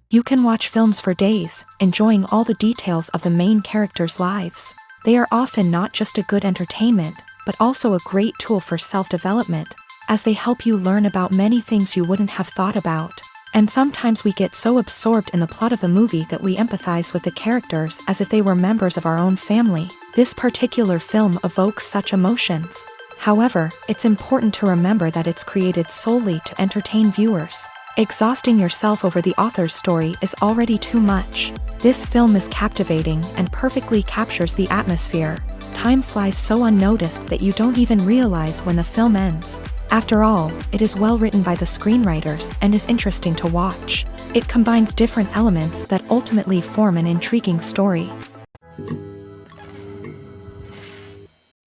You can watch films for days, enjoying all the details of the main characters' lives. They are often not just a good entertainment, but also a great tool for self-development, as they help you learn about many things you wouldn't have thought about. And sometimes we get so absorbed in the plot of the movie that we empathize with the characters as if they were members of our own family. This particular film evokes such emotions. However, it's important to remember that it's created solely to entertain viewers. Exhausting yourself over the author's story is already too much. This film is captivating and perfectly captures the atmosphere. Time flies so unnoticed that you don't even realize when the film ends. After all, it is well written by the screenwriters and is interesting to watch. It combines different elements that ultimately form an intriguing story.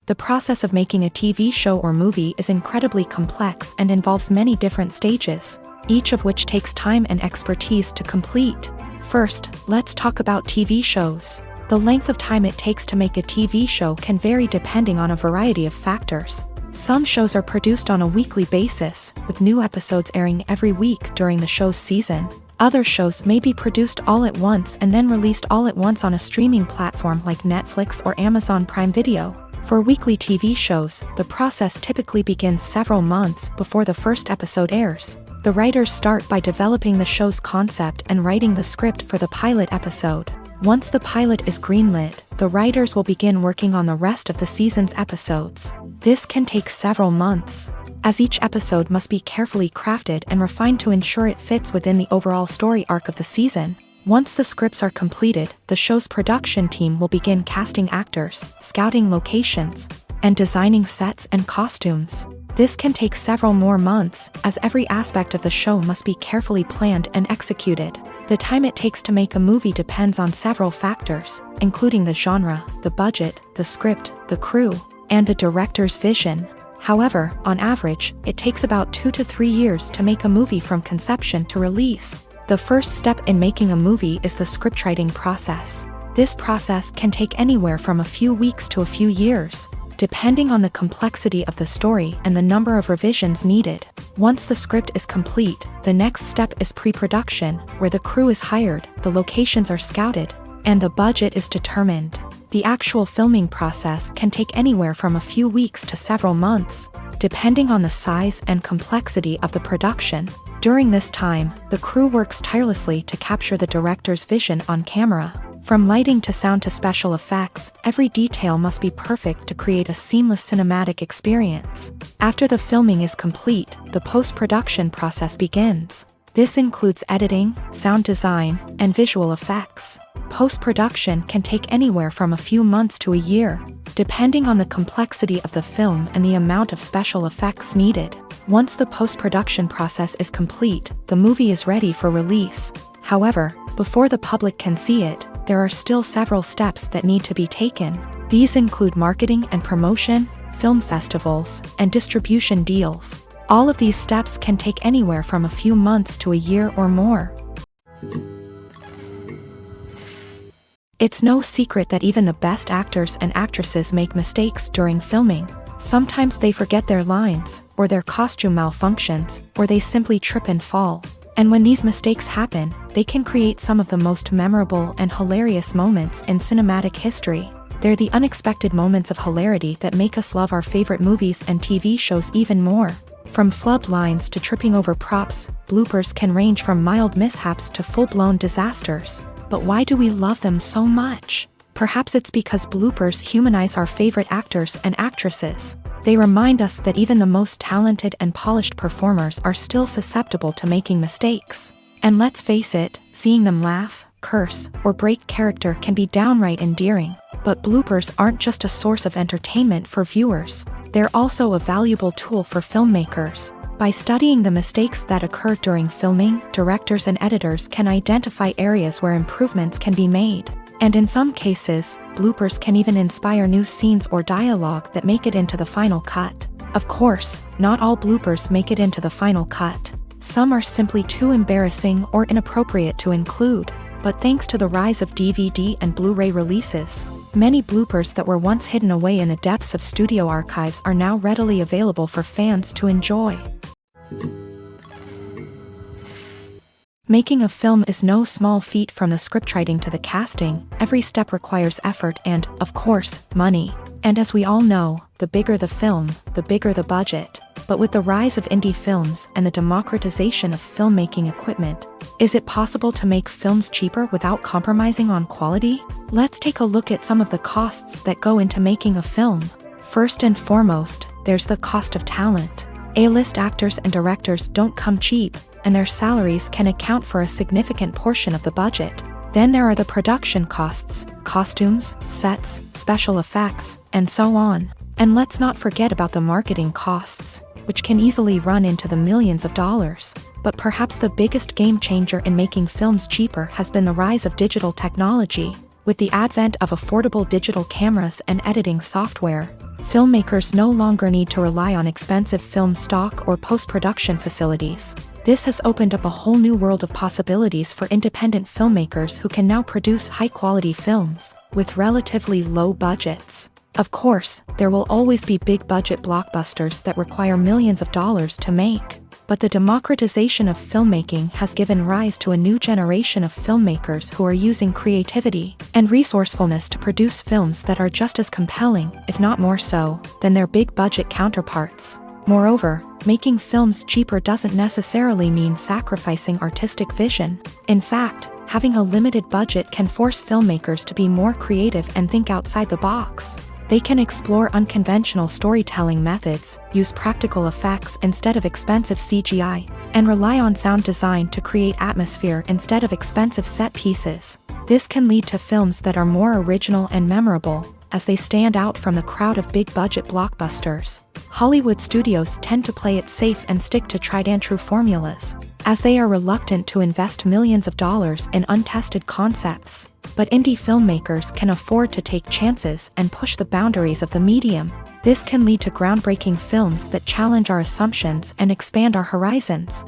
The process of making a TV show or movie is incredibly complex and involves many different stages, each of which takes time and expertise to complete. First, let's talk about TV shows. The length of time it takes to make a TV show can vary depending on a variety of factors. Some shows are produced on a weekly basis, with new episodes airing every week during the show's season. Other shows may be produced all at once and then released all at once on a streaming platform like Netflix or Amazon Prime Video. For weekly TV shows, the process typically begins several months before the first episode airs. The writers start by developing the show's concept and writing the script for the pilot episode. Once the pilot is greenlit, the writers will begin working on the rest of the season's episodes. This can take several months, as each episode must be carefully crafted and refined to ensure it fits within the overall story arc of the season. Once the scripts are completed, the show's production team will begin casting actors, scouting locations, and designing sets and costumes. This can take several more months, as every aspect of the show must be carefully planned and executed. The time it takes to make a movie depends on several factors, including the genre, the budget, the script, the crew, and the director's vision. However, on average, it takes about 2 to 3 years to make a movie from conception to release. The first step in making a movie is the scriptwriting process. This process can take anywhere from a few weeks to a few years, depending on the complexity of the story and the number of revisions needed. Once the script is complete, the next step is pre-production, where the crew is hired, the locations are scouted, and the budget is determined. The actual filming process can take anywhere from a few weeks to several months, depending on the size and complexity of the production. During this time, the crew works tirelessly to capture the director's vision on camera. From lighting to sound to special effects, every detail must be perfect to create a seamless cinematic experience. After the filming is complete, the post-production process begins. This includes editing, sound design, and visual effects. Post-production can take anywhere from a few months to a year, depending on the complexity of the film and the amount of special effects needed. Once the post-production process is complete, the movie is ready for release. However, before the public can see it, there are still several steps that need to be taken. These include marketing and promotion, film festivals, and distribution deals. All of these steps can take anywhere from a few months to a year or more. It's no secret that even the best actors and actresses make mistakes during filming. Sometimes they forget their lines, or their costume malfunctions, or they simply trip and fall. And when these mistakes happen, they can create some of the most memorable and hilarious moments in cinematic history. They're the unexpected moments of hilarity that make us love our favorite movies and TV shows even more. From flubbed lines to tripping over props, bloopers can range from mild mishaps to full-blown disasters. But why do we love them so much? Perhaps it's because bloopers humanize our favorite actors and actresses. They remind us that even the most talented and polished performers are still susceptible to making mistakes. And let's face it, seeing them laugh, curse, or break character can be downright endearing. But bloopers aren't just a source of entertainment for viewers. They're also a valuable tool for filmmakers. By studying the mistakes that occur during filming, directors and editors can identify areas where improvements can be made. And in some cases, bloopers can even inspire new scenes or dialogue that make it into the final cut. Of course, not all bloopers make it into the final cut. Some are simply too embarrassing or inappropriate to include. But thanks to the rise of DVD and Blu-ray releases, many bloopers that were once hidden away in the depths of studio archives are now readily available for fans to enjoy. Making a film is no small feat. From the scriptwriting to the casting, every step requires effort and, of course, money. And as we all know, the bigger the film, the bigger the budget. But with the rise of indie films and the democratization of filmmaking equipment, is it possible to make films cheaper without compromising on quality? Let's take a look at some of the costs that go into making a film. First and foremost, there's the cost of talent. A-list actors and directors don't come cheap, and their salaries can account for a significant portion of the budget. Then there are the production costs, costumes, sets, special effects, and so on. And let's not forget about the marketing costs, which can easily run into the millions of dollars. But perhaps the biggest game changer in making films cheaper has been the rise of digital technology. With the advent of affordable digital cameras and editing software, filmmakers no longer need to rely on expensive film stock or post-production facilities. This has opened up a whole new world of possibilities for independent filmmakers who can now produce high-quality films with relatively low budgets. Of course, there will always be big-budget blockbusters that require millions of dollars to make. But the democratization of filmmaking has given rise to a new generation of filmmakers who are using creativity and resourcefulness to produce films that are just as compelling, if not more so, than their big-budget counterparts. Moreover, making films cheaper doesn't necessarily mean sacrificing artistic vision. In fact, having a limited budget can force filmmakers to be more creative and think outside the box. They can explore unconventional storytelling methods, use practical effects instead of expensive CGI, and rely on sound design to create atmosphere instead of expensive set pieces. This can lead to films that are more original and memorable, as they stand out from the crowd of big-budget blockbusters. Hollywood studios tend to play it safe and stick to tried-and-true formulas, as they are reluctant to invest millions of dollars in untested concepts. But indie filmmakers can afford to take chances and push the boundaries of the medium. This can lead to groundbreaking films that challenge our assumptions and expand our horizons.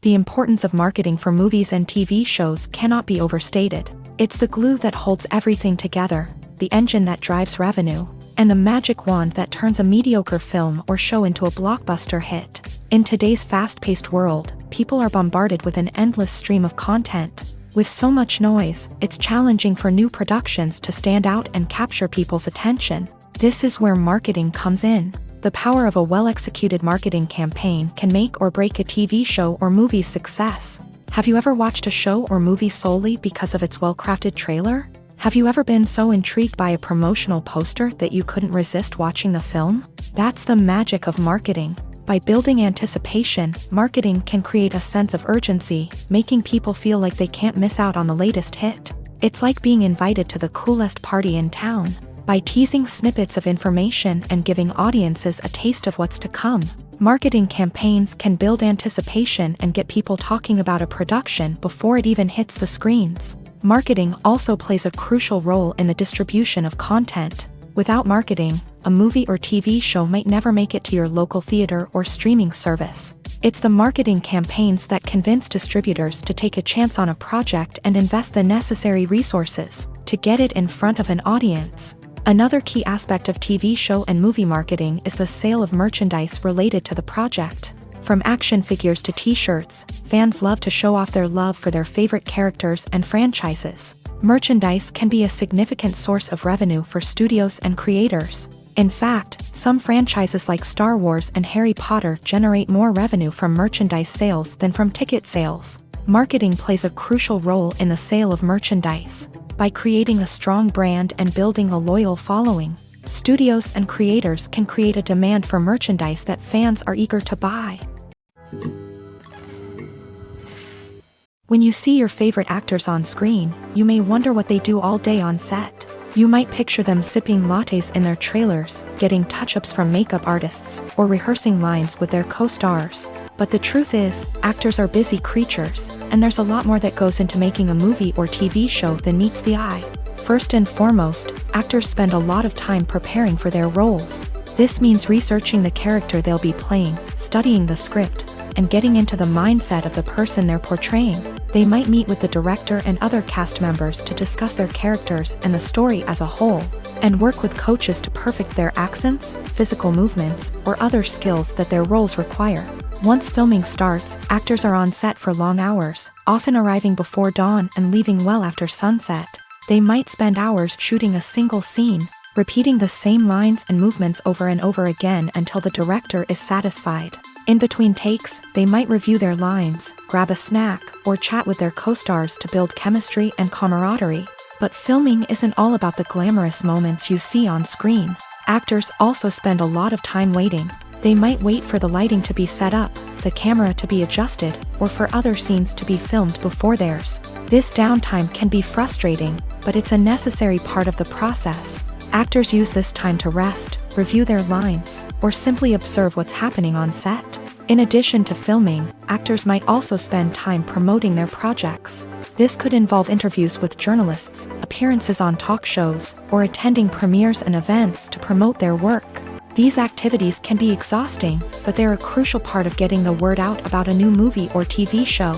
The importance of marketing for movies and TV shows cannot be overstated. It's the glue that holds everything together, the engine that drives revenue, and the magic wand that turns a mediocre film or show into a blockbuster hit. In today's fast-paced world, people are bombarded with an endless stream of content. With so much noise, it's challenging for new productions to stand out and capture people's attention. This is where marketing comes in. The power of a well-executed marketing campaign can make or break a TV show or movie's success. Have you ever watched a show or movie solely because of its well-crafted trailer? Have you ever been so intrigued by a promotional poster that you couldn't resist watching the film? That's the magic of marketing. By building anticipation, marketing can create a sense of urgency, making people feel like they can't miss out on the latest hit. It's like being invited to the coolest party in town. By teasing snippets of information and giving audiences a taste of what's to come, marketing campaigns can build anticipation and get people talking about a production before it even hits the screens. Marketing also plays a crucial role in the distribution of content. Without marketing, a movie or TV show might never make it to your local theater or streaming service. It's the marketing campaigns that convince distributors to take a chance on a project and invest the necessary resources to get it in front of an audience. Another key aspect of TV show and movie marketing is the sale of merchandise related to the project. From action figures to t-shirts, fans love to show off their love for their favorite characters and franchises. Merchandise can be a significant source of revenue for studios and creators. In fact, some franchises like Star Wars and Harry Potter generate more revenue from merchandise sales than from ticket sales. Marketing plays a crucial role in the sale of merchandise. By creating a strong brand and building a loyal following, studios and creators can create a demand for merchandise that fans are eager to buy. When you see your favorite actors on screen, you may wonder what they do all day on set. You might picture them sipping lattes in their trailers, getting touch-ups from makeup artists, or rehearsing lines with their co-stars. But the truth is, actors are busy creatures, and there's a lot more that goes into making a movie or TV show than meets the eye. First and foremost, actors spend a lot of time preparing for their roles. This means researching the character they'll be playing, studying the script, and getting into the mindset of the person they're portraying. They might meet with the director and other cast members to discuss their characters and the story as a whole, and work with coaches to perfect their accents, physical movements, or other skills that their roles require. Once filming starts, actors are on set for long hours, often arriving before dawn and leaving well after sunset. They might spend hours shooting a single scene, repeating the same lines and movements over and over again until the director is satisfied. In between takes, they might review their lines, grab a snack, or chat with their co-stars to build chemistry and camaraderie. But filming isn't all about the glamorous moments you see on screen. Actors also spend a lot of time waiting. They might wait for the lighting to be set up, the camera to be adjusted, or for other scenes to be filmed before theirs. This downtime can be frustrating, but it's a necessary part of the process. Actors use this time to rest, review their lines, or simply observe what's happening on set. In addition to filming, actors might also spend time promoting their projects. This could involve interviews with journalists, appearances on talk shows, or attending premieres and events to promote their work. These activities can be exhausting, but they're a crucial part of getting the word out about a new movie or TV show.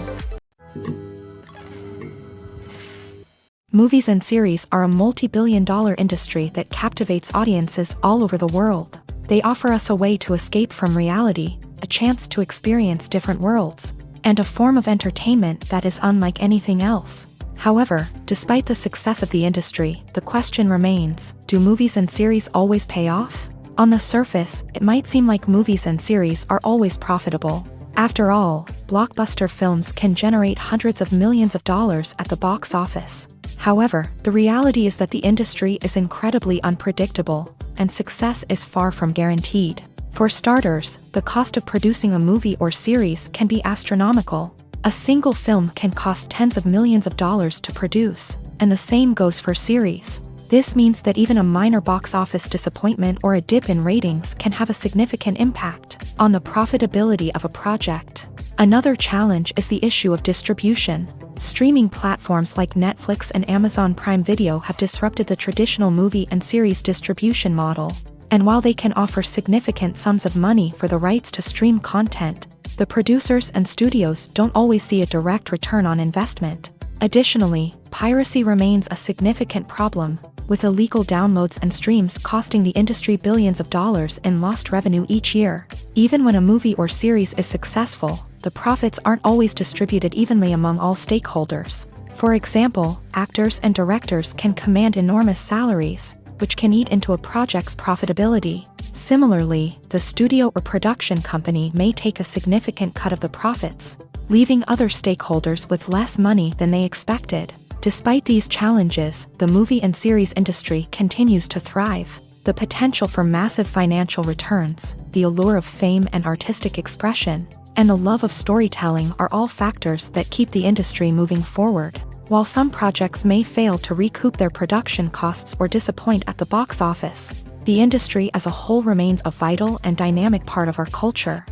Movies and series are a multi-billion-dollar industry that captivates audiences all over the world. They offer us a way to escape from reality, a chance to experience different worlds, and a form of entertainment that is unlike anything else. However, despite the success of the industry, the question remains, do movies and series always pay off? On the surface, it might seem like movies and series are always profitable. After all, blockbuster films can generate hundreds of millions of dollars at the box office. However, the reality is that the industry is incredibly unpredictable, and success is far from guaranteed. For starters, the cost of producing a movie or series can be astronomical. A single film can cost tens of millions of dollars to produce, and the same goes for series. This means that even a minor box office disappointment or a dip in ratings can have a significant impact on the profitability of a project. Another challenge is the issue of distribution. Streaming platforms like Netflix and Amazon Prime Video have disrupted the traditional movie and series distribution model. And while they can offer significant sums of money for the rights to stream content, the producers and studios don't always see a direct return on investment. Additionally, piracy remains a significant problem, with illegal downloads and streams costing the industry billions of dollars in lost revenue each year. Even when a movie or series is successful, the profits aren't always distributed evenly among all stakeholders. For example, actors and directors can command enormous salaries, which can eat into a project's profitability. Similarly, the studio or production company may take a significant cut of the profits, leaving other stakeholders with less money than they expected. Despite these challenges, the movie and series industry continues to thrive. The potential for massive financial returns, the allure of fame and artistic expression, and the love of storytelling are all factors that keep the industry moving forward. While some projects may fail to recoup their production costs or disappoint at the box office, the industry as a whole remains a vital and dynamic part of our culture.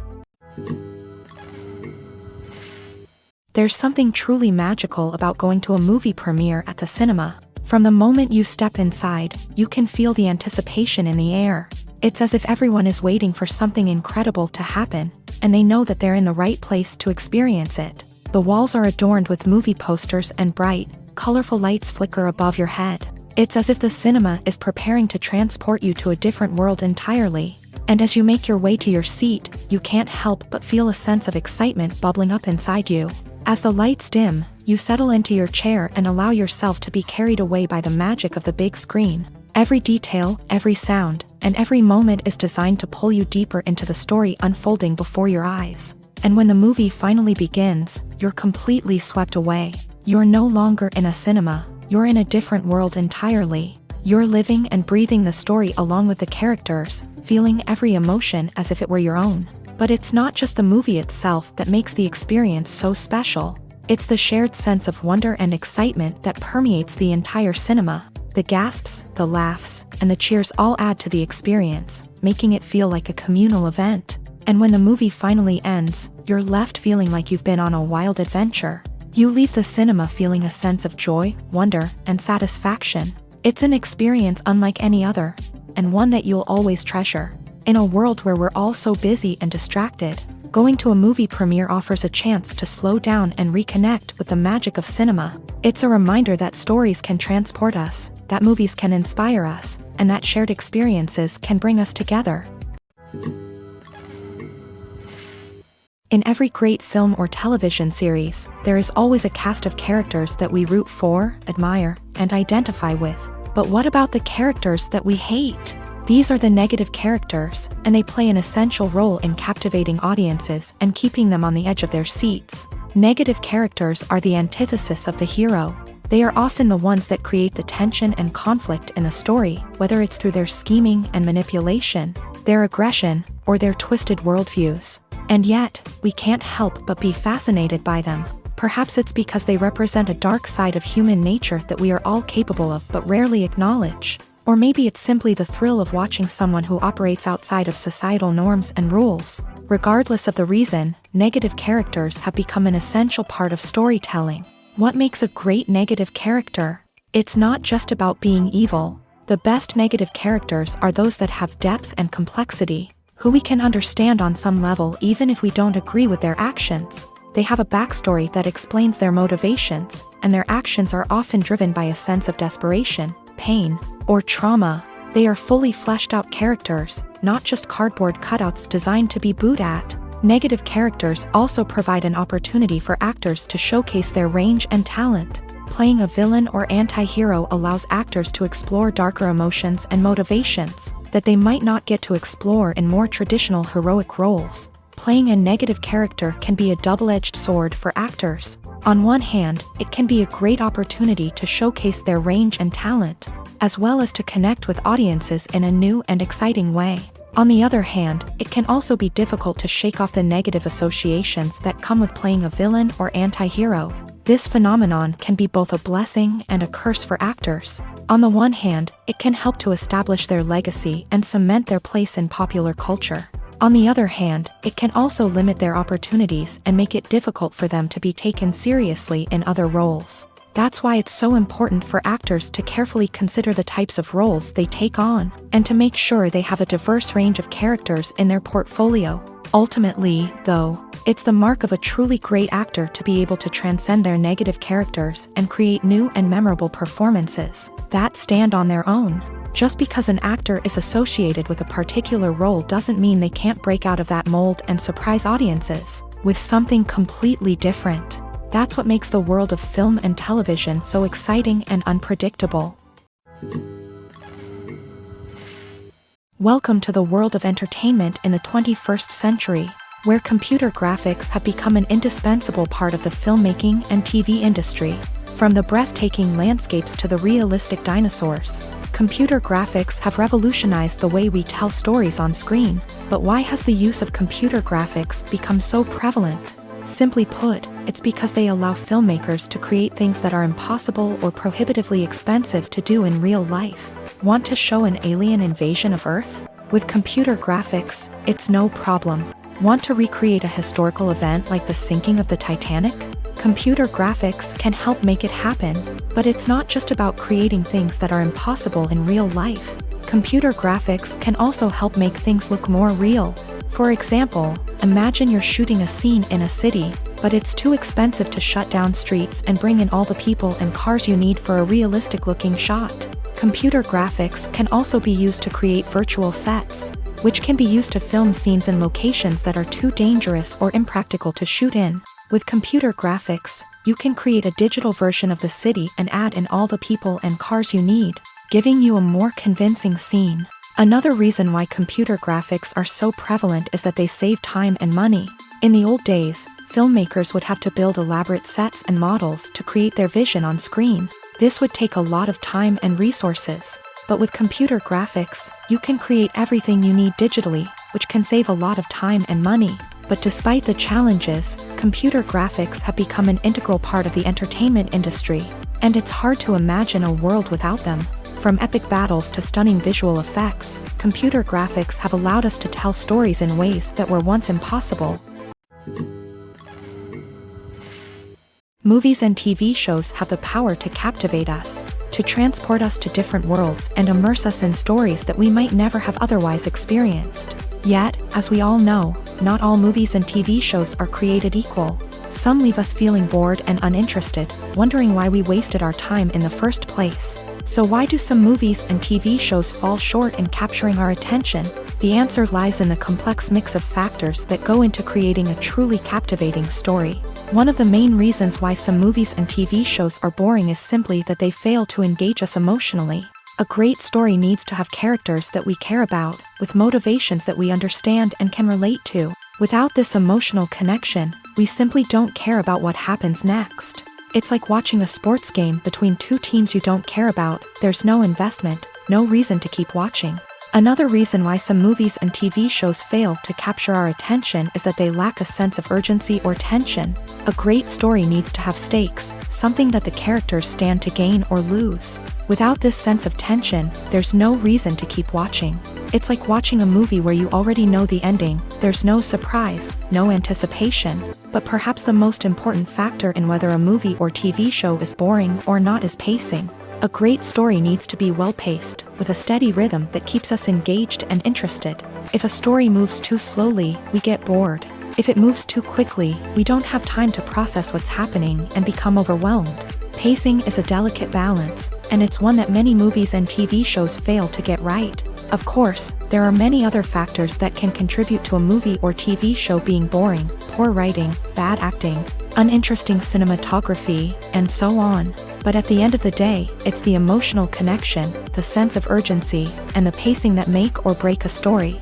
There's something truly magical about going to a movie premiere at the cinema. From the moment you step inside, you can feel the anticipation in the air. It's as if everyone is waiting for something incredible to happen, and they know that they're in the right place to experience it. The walls are adorned with movie posters and bright, colorful lights flicker above your head. It's as if the cinema is preparing to transport you to a different world entirely. And as you make your way to your seat, you can't help but feel a sense of excitement bubbling up inside you. As the lights dim, you settle into your chair and allow yourself to be carried away by the magic of the big screen. Every detail, every sound, and every moment is designed to pull you deeper into the story unfolding before your eyes. And when the movie finally begins, you're completely swept away. You're no longer in a cinema, you're in a different world entirely. You're living and breathing the story along with the characters, feeling every emotion as if it were your own. But it's not just the movie itself that makes the experience so special. It's the shared sense of wonder and excitement that permeates the entire cinema. The gasps, the laughs, and the cheers all add to the experience, making it feel like a communal event. And when the movie finally ends, you're left feeling like you've been on a wild adventure. You leave the cinema feeling a sense of joy, wonder, and satisfaction. It's an experience unlike any other, and one that you'll always treasure. In a world where we're all so busy and distracted, going to a movie premiere offers a chance to slow down and reconnect with the magic of cinema. It's a reminder that stories can transport us, that movies can inspire us, and that shared experiences can bring us together. In every great film or television series, there is always a cast of characters that we root for, admire, and identify with. But what about the characters that we hate? These are the negative characters, and they play an essential role in captivating audiences and keeping them on the edge of their seats. Negative characters are the antithesis of the hero. They are often the ones that create the tension and conflict in the story, whether it's through their scheming and manipulation, their aggression, or their twisted worldviews. And yet, we can't help but be fascinated by them. Perhaps it's because they represent a dark side of human nature that we are all capable of but rarely acknowledge. Or maybe it's simply the thrill of watching someone who operates outside of societal norms and rules. Regardless of the reason, negative characters have become an essential part of storytelling. What makes a great negative character? It's not just about being evil. The best negative characters are those that have depth and complexity, who we can understand on some level even if we don't agree with their actions. They have a backstory that explains their motivations, and their actions are often driven by a sense of desperation, pain, or trauma. They are fully fleshed out characters, not just cardboard cutouts designed to be booed at. Negative characters also provide an opportunity for actors to showcase their range and talent. Playing a villain or anti-hero allows actors to explore darker emotions and motivations that they might not get to explore in more traditional heroic roles. Playing a negative character can be a double-edged sword for actors. On one hand, it can be a great opportunity to showcase their range and talent, as well as to connect with audiences in a new and exciting way. On the other hand, it can also be difficult to shake off the negative associations that come with playing a villain or anti-hero. This phenomenon can be both a blessing and a curse for actors. On the one hand, it can help to establish their legacy and cement their place in popular culture. On the other hand, it can also limit their opportunities and make it difficult for them to be taken seriously in other roles. That's why it's so important for actors to carefully consider the types of roles they take on, and to make sure they have a diverse range of characters in their portfolio. Ultimately, though, it's the mark of a truly great actor to be able to transcend their negative characters and create new and memorable performances that stand on their own. Just because an actor is associated with a particular role doesn't mean they can't break out of that mold and surprise audiences with something completely different. That's what makes the world of film and television so exciting and unpredictable. Welcome to the world of entertainment in the 21st century, where computer graphics have become an indispensable part of the filmmaking and TV industry. From the breathtaking landscapes to the realistic dinosaurs, computer graphics have revolutionized the way we tell stories on screen. But why has the use of computer graphics become so prevalent? Simply put, it's because they allow filmmakers to create things that are impossible or prohibitively expensive to do in real life. Want to show an alien invasion of Earth? With computer graphics, it's no problem. Want to recreate a historical event like the sinking of the Titanic? Computer graphics can help make it happen. But it's not just about creating things that are impossible in real life. Computer graphics can also help make things look more real. For example, imagine you're shooting a scene in a city, but it's too expensive to shut down streets and bring in all the people and cars you need for a realistic-looking shot. Computer graphics can also be used to create virtual sets, which can be used to film scenes in locations that are too dangerous or impractical to shoot in. With computer graphics, you can create a digital version of the city and add in all the people and cars you need, giving you a more convincing scene. Another reason why computer graphics are so prevalent is that they save time and money. In the old days, filmmakers would have to build elaborate sets and models to create their vision on screen. This would take a lot of time and resources. But with computer graphics, you can create everything you need digitally, which can save a lot of time and money. But despite the challenges, computer graphics have become an integral part of the entertainment industry, and it's hard to imagine a world without them. From epic battles to stunning visual effects, computer graphics have allowed us to tell stories in ways that were once impossible. Movies and TV shows have the power to captivate us, to transport us to different worlds and immerse us in stories that we might never have otherwise experienced. Yet, as we all know, not all movies and TV shows are created equal. Some leave us feeling bored and uninterested, wondering why we wasted our time in the first place. So why do some movies and TV shows fall short in capturing our attention? The answer lies in the complex mix of factors that go into creating a truly captivating story. One of the main reasons why some movies and TV shows are boring is simply that they fail to engage us emotionally. A great story needs to have characters that we care about, with motivations that we understand and can relate to. Without this emotional connection, we simply don't care about what happens next. It's like watching a sports game between two teams you don't care about. There's no investment, no reason to keep watching. Another reason why some movies and TV shows fail to capture our attention is that they lack a sense of urgency or tension. A great story needs to have stakes, something that the characters stand to gain or lose. Without this sense of tension, there's no reason to keep watching. It's like watching a movie where you already know the ending. There's no surprise, no anticipation. But perhaps the most important factor in whether a movie or TV show is boring or not is pacing. A great story needs to be well-paced, with a steady rhythm that keeps us engaged and interested. If a story moves too slowly, we get bored. If it moves too quickly, we don't have time to process what's happening and become overwhelmed. Pacing is a delicate balance, and it's one that many movies and TV shows fail to get right. Of course, there are many other factors that can contribute to a movie or TV show being boring: poor writing, bad acting, uninteresting cinematography, and so on. But at the end of the day, it's the emotional connection, the sense of urgency, and the pacing that make or break a story.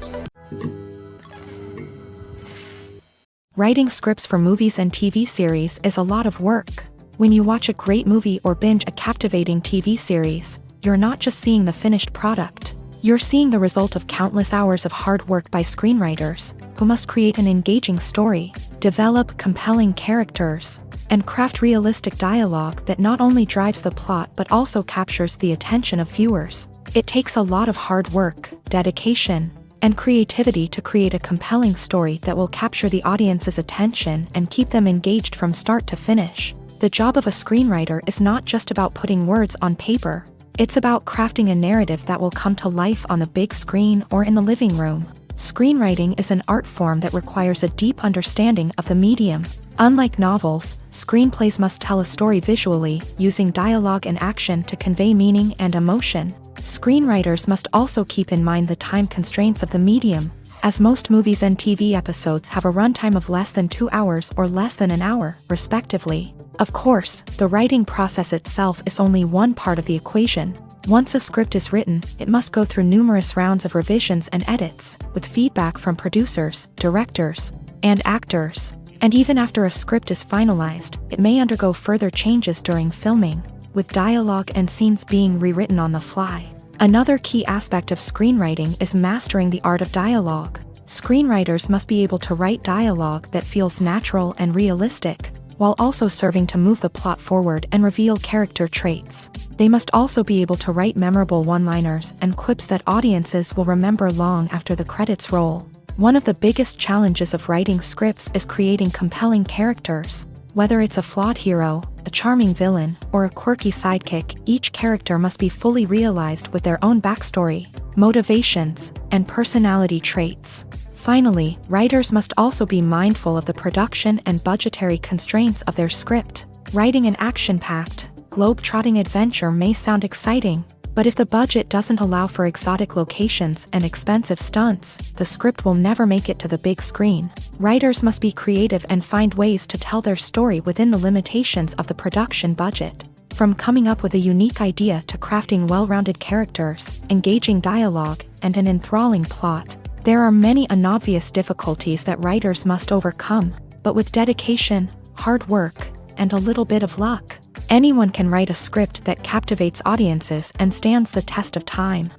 Writing scripts for movies and TV series is a lot of work. When you watch a great movie or binge a captivating TV series, you're not just seeing the finished product. You're seeing the result of countless hours of hard work by screenwriters, who must create an engaging story, develop compelling characters, and craft realistic dialogue that not only drives the plot but also captures the attention of viewers. It takes a lot of hard work, dedication, and creativity to create a compelling story that will capture the audience's attention and keep them engaged from start to finish. The job of a screenwriter is not just about putting words on paper. It's about crafting a narrative that will come to life on the big screen or in the living room. Screenwriting is an art form that requires a deep understanding of the medium. Unlike novels, screenplays must tell a story visually, using dialogue and action to convey meaning and emotion. Screenwriters must also keep in mind the time constraints of the medium, as most movies and TV episodes have a runtime of less than 2 hours or less than an hour, respectively. Of course, the writing process itself is only one part of the equation. Once a script is written, it must go through numerous rounds of revisions and edits, with feedback from producers, directors, and actors. And even after a script is finalized, it may undergo further changes during filming, with dialogue and scenes being rewritten on the fly. Another key aspect of screenwriting is mastering the art of dialogue. Screenwriters must be able to write dialogue that feels natural and realistic, while also serving to move the plot forward and reveal character traits. They must also be able to write memorable one-liners and quips that audiences will remember long after the credits roll. One of the biggest challenges of writing scripts is creating compelling characters. Whether it's a flawed hero, a charming villain, or a quirky sidekick, each character must be fully realized with their own backstory, motivations, and personality traits. Finally, writers must also be mindful of the production and budgetary constraints of their script. Writing an action-packed, globe-trotting adventure may sound exciting, but if the budget doesn't allow for exotic locations and expensive stunts, the script will never make it to the big screen. Writers must be creative and find ways to tell their story within the limitations of the production budget. From coming up with a unique idea to crafting well-rounded characters, engaging dialogue, and an enthralling plot, there are many unobvious difficulties that writers must overcome, but with dedication, hard work, and a little bit of luck, anyone can write a script that captivates audiences and stands the test of time.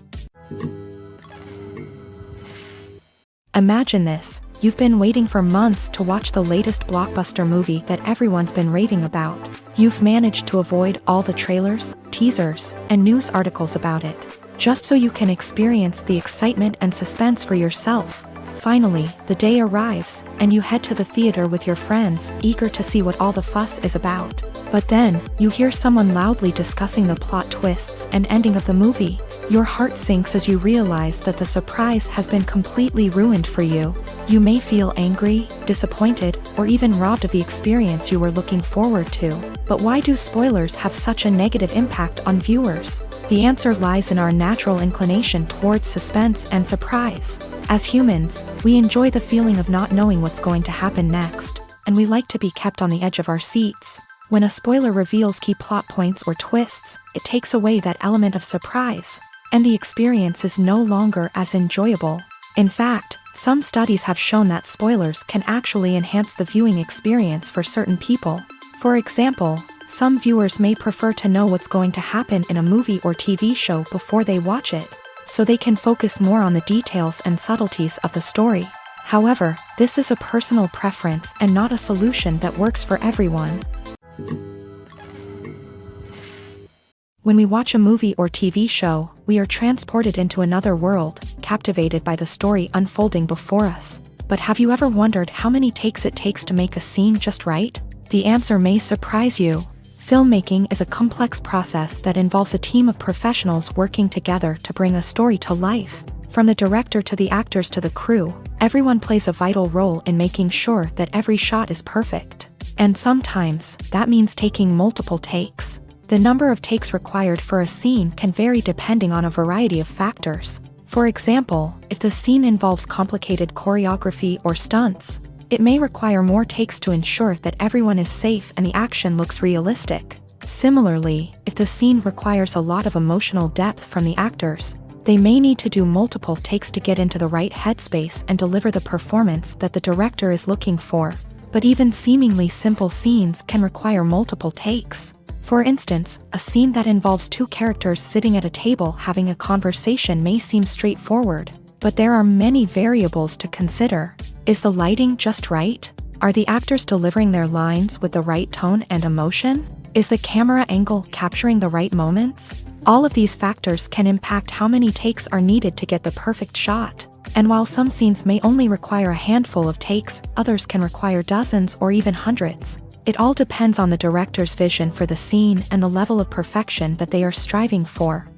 Imagine this: you've been waiting for months to watch the latest blockbuster movie that everyone's been raving about. You've managed to avoid all the trailers, teasers, and news articles about it, just so you can experience the excitement and suspense for yourself. Finally, the day arrives, and you head to the theater with your friends, eager to see what all the fuss is about. But then, you hear someone loudly discussing the plot twists and ending of the movie. Your heart sinks as you realize that the surprise has been completely ruined for you. You may feel angry, disappointed, or even robbed of the experience you were looking forward to. But why do spoilers have such a negative impact on viewers? The answer lies in our natural inclination towards suspense and surprise. As humans, we enjoy the feeling of not knowing what's going to happen next, and we like to be kept on the edge of our seats. When a spoiler reveals key plot points or twists, it takes away that element of surprise, and the experience is no longer as enjoyable. In fact, some studies have shown that spoilers can actually enhance the viewing experience for certain people. For example, some viewers may prefer to know what's going to happen in a movie or TV show before they watch it, so they can focus more on the details and subtleties of the story. However, this is a personal preference and not a solution that works for everyone. When we watch a movie or TV show, we are transported into another world, captivated by the story unfolding before us. But have you ever wondered how many takes it takes to make a scene just right? The answer may surprise you. Filmmaking is a complex process that involves a team of professionals working together to bring a story to life. From the director to the actors to the crew, everyone plays a vital role in making sure that every shot is perfect. And sometimes, that means taking multiple takes. The number of takes required for a scene can vary depending on a variety of factors. For example, if the scene involves complicated choreography or stunts, it may require more takes to ensure that everyone is safe and the action looks realistic. Similarly, if the scene requires a lot of emotional depth from the actors, they may need to do multiple takes to get into the right headspace and deliver the performance that the director is looking for. But even seemingly simple scenes can require multiple takes. For instance, a scene that involves two characters sitting at a table having a conversation may seem straightforward, but there are many variables to consider. Is the lighting just right? Are the actors delivering their lines with the right tone and emotion? Is the camera angle capturing the right moments? All of these factors can impact how many takes are needed to get the perfect shot. And while some scenes may only require a handful of takes, others can require dozens or even hundreds. It all depends on the director's vision for the scene and the level of perfection that they are striving for.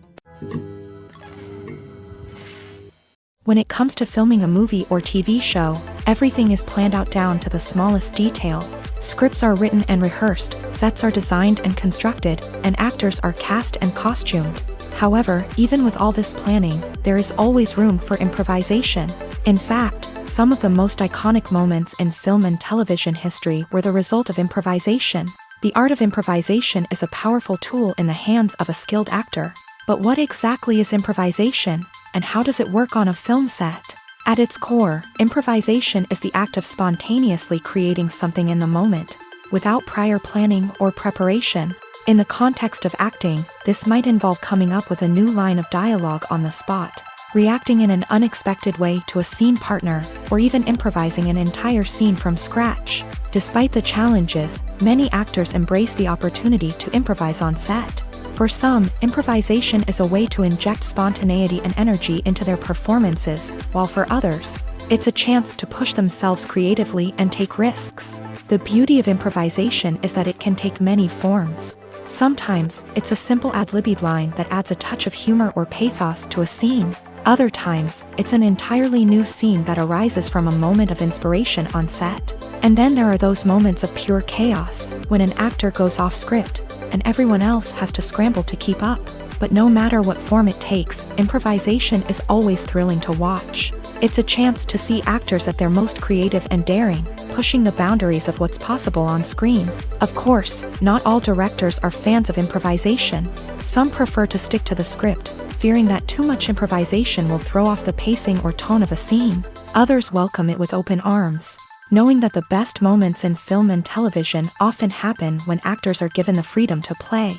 When it comes to filming a movie or TV show, everything is planned out down to the smallest detail. Scripts are written and rehearsed, sets are designed and constructed, and actors are cast and costumed. However, even with all this planning, there is always room for improvisation. In fact, some of the most iconic moments in film and television history were the result of improvisation. The art of improvisation is a powerful tool in the hands of a skilled actor. But what exactly is improvisation, and how does it work on a film set? At its core, improvisation is the act of spontaneously creating something in the moment, without prior planning or preparation. In the context of acting, this might involve coming up with a new line of dialogue on the spot, reacting in an unexpected way to a scene partner, or even improvising an entire scene from scratch. Despite the challenges, many actors embrace the opportunity to improvise on set. For some, improvisation is a way to inject spontaneity and energy into their performances, while for others, it's a chance to push themselves creatively and take risks. The beauty of improvisation is that it can take many forms. Sometimes, it's a simple ad-libbed line that adds a touch of humor or pathos to a scene. Other times, it's an entirely new scene that arises from a moment of inspiration on set. And then there are those moments of pure chaos, when an actor goes off script, and everyone else has to scramble to keep up. But no matter what form it takes, improvisation is always thrilling to watch. It's a chance to see actors at their most creative and daring, pushing the boundaries of what's possible on screen. Of course, not all directors are fans of improvisation. Some prefer to stick to the script, fearing that too much improvisation will throw off the pacing or tone of a scene. Others welcome it with open arms, knowing that the best moments in film and television often happen when actors are given the freedom to play.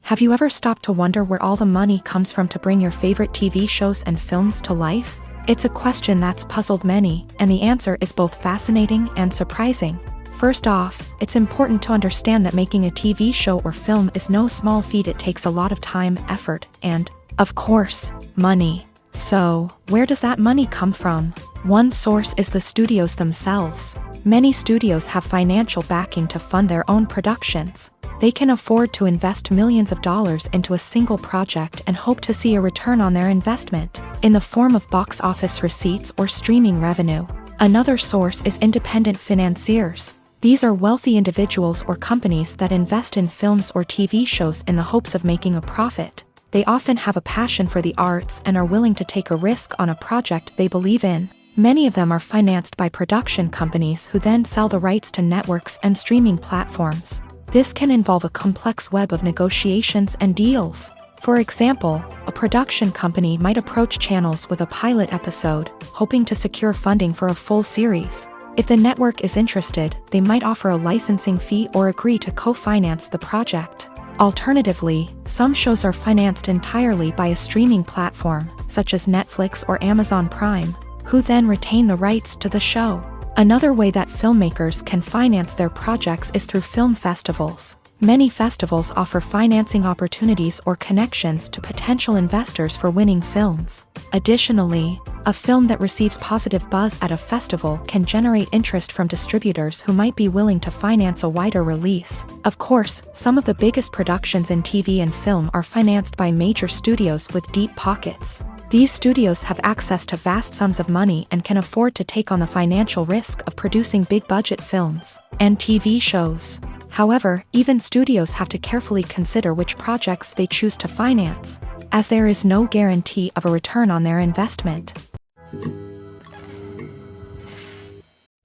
Have you ever stopped to wonder where all the money comes from to bring your favorite TV shows and films to life? It's a question that's puzzled many, and the answer is both fascinating and surprising. First off, it's important to understand that making a TV show or film is no small feat. It takes a lot of time, effort, and, of course, money. So, where does that money come from? One source is the studios themselves. Many studios have financial backing to fund their own productions. They can afford to invest millions of dollars into a single project and hope to see a return on their investment, in the form of box office receipts or streaming revenue. Another source is independent financiers. These are wealthy individuals or companies that invest in films or TV shows in the hopes of making a profit. They often have a passion for the arts and are willing to take a risk on a project they believe in. Many of them are financed by production companies who then sell the rights to networks and streaming platforms. This can involve a complex web of negotiations and deals. For example, a production company might approach channels with a pilot episode, hoping to secure funding for a full series. If the network is interested, they might offer a licensing fee or agree to co-finance the project. Alternatively, some shows are financed entirely by a streaming platform, such as Netflix or Amazon Prime, who then retain the rights to the show. Another way that filmmakers can finance their projects is through film festivals. Many festivals offer financing opportunities or connections to potential investors for winning films. Additionally, a film that receives positive buzz at a festival can generate interest from distributors who might be willing to finance a wider release. Of course, some of the biggest productions in TV and film are financed by major studios with deep pockets. These studios have access to vast sums of money and can afford to take on the financial risk of producing big-budget films and TV shows. However, even studios have to carefully consider which projects they choose to finance, as there is no guarantee of a return on their investment.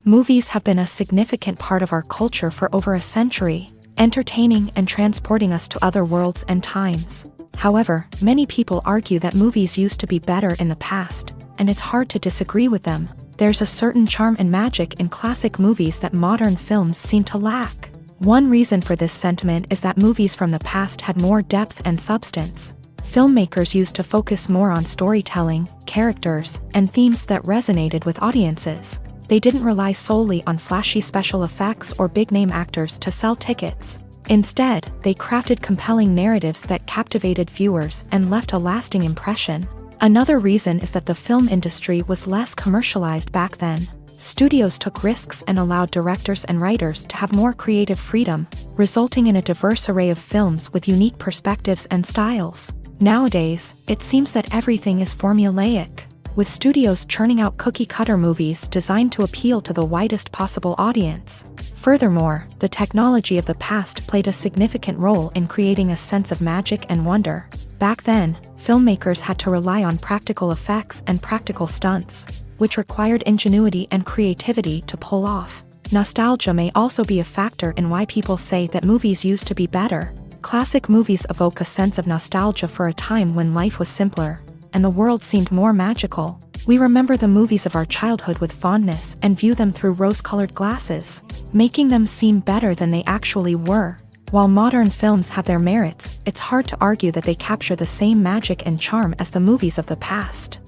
Movies have been a significant part of our culture for over a century, entertaining and transporting us to other worlds and times. However, many people argue that movies used to be better in the past, and it's hard to disagree with them. There's a certain charm and magic in classic movies that modern films seem to lack. One reason for this sentiment is that movies from the past had more depth and substance. Filmmakers used to focus more on storytelling, characters, and themes that resonated with audiences. They didn't rely solely on flashy special effects or big-name actors to sell tickets. Instead, they crafted compelling narratives that captivated viewers and left a lasting impression. Another reason is that the film industry was less commercialized back then. Studios took risks and allowed directors and writers to have more creative freedom, resulting in a diverse array of films with unique perspectives and styles. Nowadays, it seems that everything is formulaic, with studios churning out cookie-cutter movies designed to appeal to the widest possible audience. Furthermore, the technology of the past played a significant role in creating a sense of magic and wonder. Back then, filmmakers had to rely on practical effects and practical stunts, which required ingenuity and creativity to pull off. Nostalgia may also be a factor in why people say that movies used to be better. Classic movies evoke a sense of nostalgia for a time when life was simpler, and the world seemed more magical. We remember the movies of our childhood with fondness and view them through rose-colored glasses, making them seem better than they actually were. While modern films have their merits, it's hard to argue that they capture the same magic and charm as the movies of the past.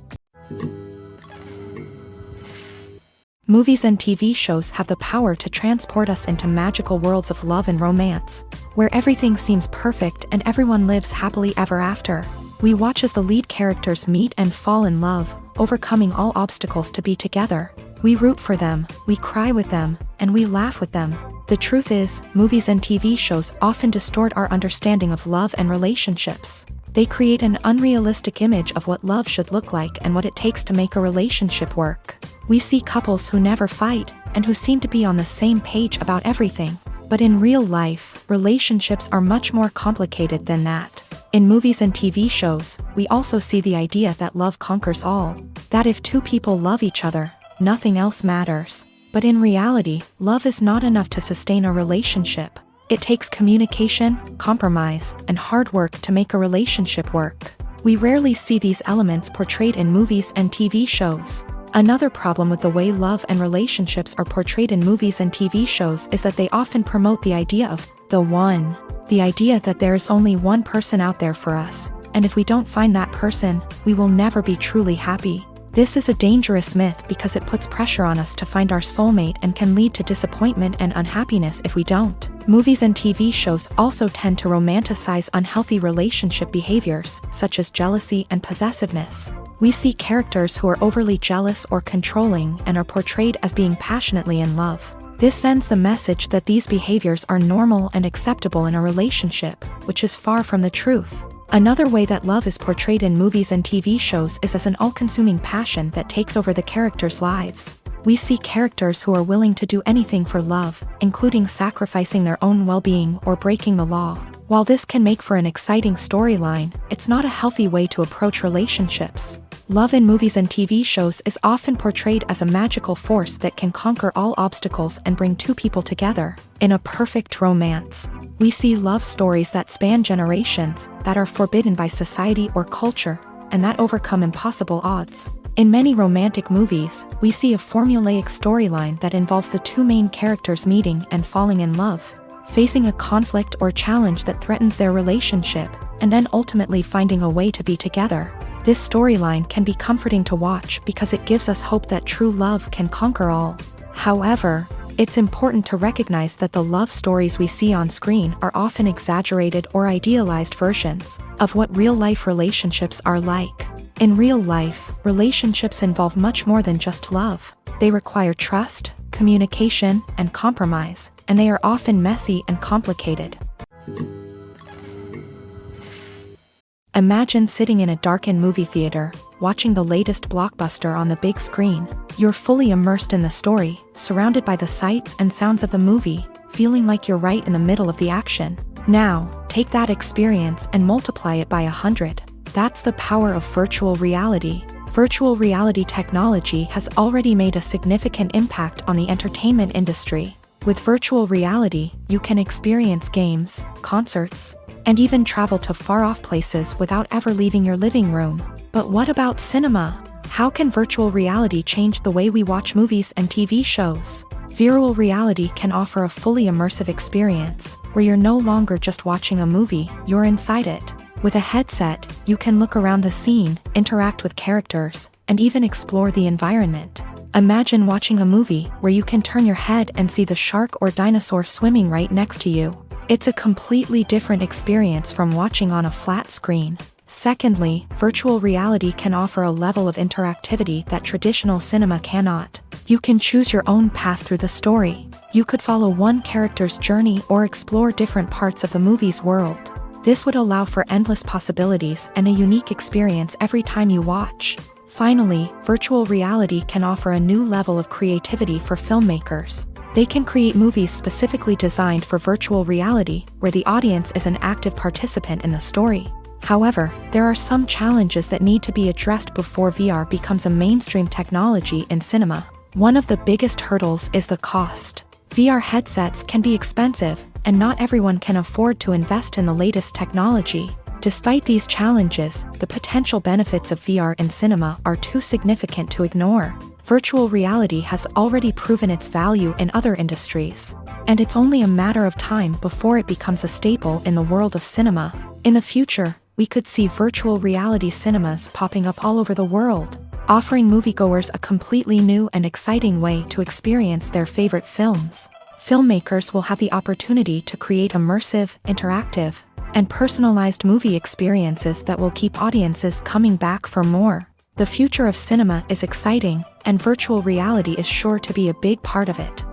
Movies and TV shows have the power to transport us into magical worlds of love and romance, where everything seems perfect and everyone lives happily ever after. We watch as the lead characters meet and fall in love, overcoming all obstacles to be together. We root for them, we cry with them, and we laugh with them. The truth is, movies and TV shows often distort our understanding of love and relationships. They create an unrealistic image of what love should look like and what it takes to make a relationship work. We see couples who never fight, and who seem to be on the same page about everything. But in real life, relationships are much more complicated than that. In movies and TV shows, we also see the idea that love conquers all. That if two people love each other, nothing else matters. But in reality, love is not enough to sustain a relationship. It takes communication, compromise, and hard work to make a relationship work. We rarely see these elements portrayed in movies and TV shows. Another problem with the way love and relationships are portrayed in movies and TV shows is that they often promote the idea of the one. The idea that there is only one person out there for us, and if we don't find that person, we will never be truly happy. This is a dangerous myth because it puts pressure on us to find our soulmate and can lead to disappointment and unhappiness if we don't. Movies and TV shows also tend to romanticize unhealthy relationship behaviors, such as jealousy and possessiveness. We see characters who are overly jealous or controlling and are portrayed as being passionately in love. This sends the message that these behaviors are normal and acceptable in a relationship, which is far from the truth. Another way that love is portrayed in movies and TV shows is as an all-consuming passion that takes over the characters' lives. We see characters who are willing to do anything for love, including sacrificing their own well-being or breaking the law. While this can make for an exciting storyline, it's not a healthy way to approach relationships. Love in movies and TV shows is often portrayed as a magical force that can conquer all obstacles and bring two people together. In a perfect romance, we see love stories that span generations, that are forbidden by society or culture, and that overcome impossible odds. In many romantic movies, we see a formulaic storyline that involves the two main characters meeting and falling in love, facing a conflict or challenge that threatens their relationship, and then ultimately finding a way to be together. This storyline can be comforting to watch because it gives us hope that true love can conquer all. However, it's important to recognize that the love stories we see on screen are often exaggerated or idealized versions of what real-life relationships are like. In real life, relationships involve much more than just love. They require trust, communication, and compromise, and they are often messy and complicated. Imagine sitting in a darkened movie theater, watching the latest blockbuster on the big screen. You're fully immersed in the story, surrounded by the sights and sounds of the movie, feeling like you're right in the middle of the action. Now, take that experience and multiply it by 100. That's the power of virtual reality. Virtual reality technology has already made a significant impact on the entertainment industry. With virtual reality, you can experience games, concerts, and even travel to far-off places without ever leaving your living room. But what about cinema? How can virtual reality change the way we watch movies and TV shows? Virtual reality can offer a fully immersive experience, where you're no longer just watching a movie, you're inside it. With a headset, you can look around the scene, interact with characters, and even explore the environment. Imagine watching a movie where you can turn your head and see the shark or dinosaur swimming right next to you. It's a completely different experience from watching on a flat screen. Secondly, virtual reality can offer a level of interactivity that traditional cinema cannot. You can choose your own path through the story. You could follow one character's journey or explore different parts of the movie's world. This would allow for endless possibilities and a unique experience every time you watch. Finally, virtual reality can offer a new level of creativity for filmmakers. They can create movies specifically designed for virtual reality, where the audience is an active participant in the story. However, there are some challenges that need to be addressed before VR becomes a mainstream technology in cinema. One of the biggest hurdles is the cost. VR headsets can be expensive, and not everyone can afford to invest in the latest technology. Despite these challenges, the potential benefits of VR in cinema are too significant to ignore. Virtual reality has already proven its value in other industries, and it's only a matter of time before it becomes a staple in the world of cinema. In the future, we could see virtual reality cinemas popping up all over the world, offering moviegoers a completely new and exciting way to experience their favorite films. Filmmakers will have the opportunity to create immersive, interactive, and personalized movie experiences that will keep audiences coming back for more. The future of cinema is exciting, and virtual reality is sure to be a big part of it.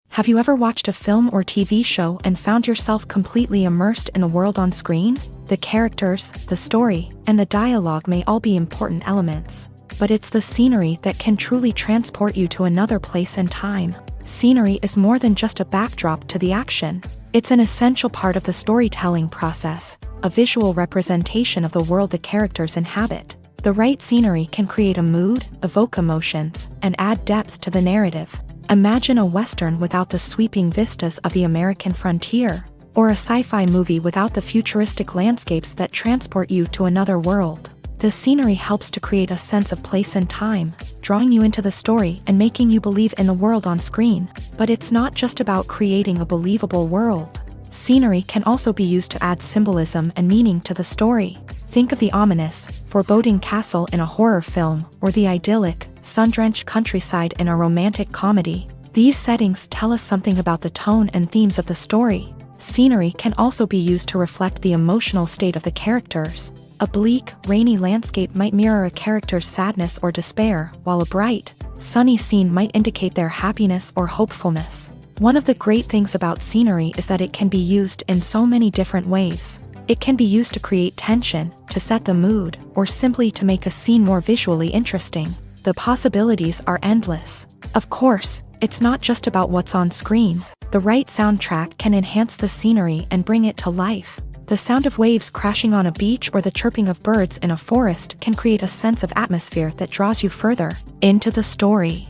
Have you ever watched a film or TV show and found yourself completely immersed in the world on screen? The characters, the story, and the dialogue may all be important elements, but it's the scenery that can truly transport you to another place and time. Scenery is more than just a backdrop to the action. It's an essential part of the storytelling process, a visual representation of the world the characters inhabit. The right scenery can create a mood, evoke emotions, and add depth to the narrative. Imagine a Western without the sweeping vistas of the American frontier, or a sci-fi movie without the futuristic landscapes that transport you to another world. The scenery helps to create a sense of place and time, drawing you into the story and making you believe in the world on screen. But it's not just about creating a believable world. Scenery can also be used to add symbolism and meaning to the story. Think of the ominous, foreboding castle in a horror film, or the idyllic, sun-drenched countryside in a romantic comedy. These settings tell us something about the tone and themes of the story. Scenery can also be used to reflect the emotional state of the characters. A bleak, rainy landscape might mirror a character's sadness or despair, while a bright, sunny scene might indicate their happiness or hopefulness. One of the great things about scenery is that it can be used in so many different ways. It can be used to create tension, to set the mood, or simply to make a scene more visually interesting. The possibilities are endless. Of course, it's not just about what's on screen. The right soundtrack can enhance the scenery and bring it to life. The sound of waves crashing on a beach or the chirping of birds in a forest can create a sense of atmosphere that draws you further into the story.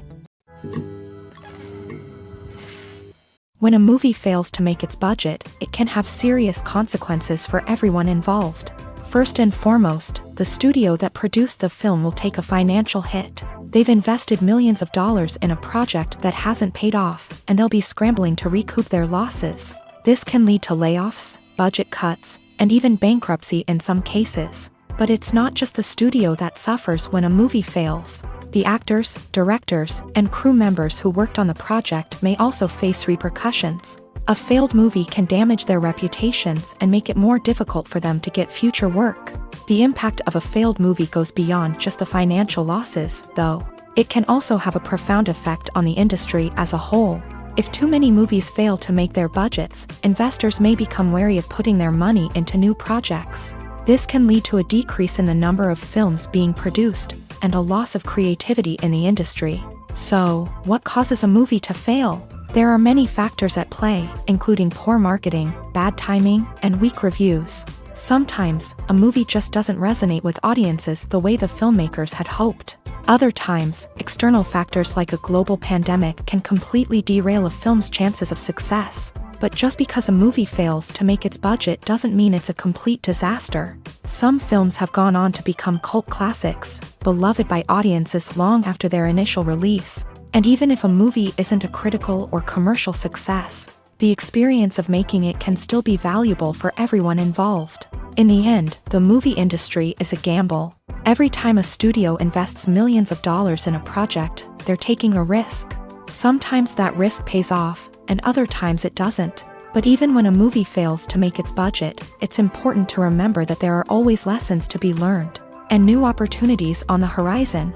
When a movie fails to make its budget, it can have serious consequences for everyone involved. First and foremost, the studio that produced the film will take a financial hit. They've invested millions of dollars in a project that hasn't paid off, and they'll be scrambling to recoup their losses. This can lead to layoffs, budget cuts, and even bankruptcy in some cases. But it's not just the studio that suffers when a movie fails. The actors, directors, and crew members who worked on the project may also face repercussions. A failed movie can damage their reputations and make it more difficult for them to get future work. The impact of a failed movie goes beyond just the financial losses, though. It can also have a profound effect on the industry as a whole. If too many movies fail to make their budgets, investors may become wary of putting their money into new projects. This can lead to a decrease in the number of films being produced, and a loss of creativity in the industry. So, what causes a movie to fail? There are many factors at play, including poor marketing, bad timing, and weak reviews. Sometimes, a movie just doesn't resonate with audiences the way the filmmakers had hoped. Other times, external factors like a global pandemic can completely derail a film's chances of success. But just because a movie fails to make its budget doesn't mean it's a complete disaster. Some films have gone on to become cult classics, beloved by audiences long after their initial release. And even if a movie isn't a critical or commercial success, the experience of making it can still be valuable for everyone involved. In the end, the movie industry is a gamble. Every time a studio invests millions of dollars in a project, they're taking a risk. Sometimes that risk pays off, and other times it doesn't. But even when a movie fails to make its budget, it's important to remember that there are always lessons to be learned, and new opportunities on the horizon.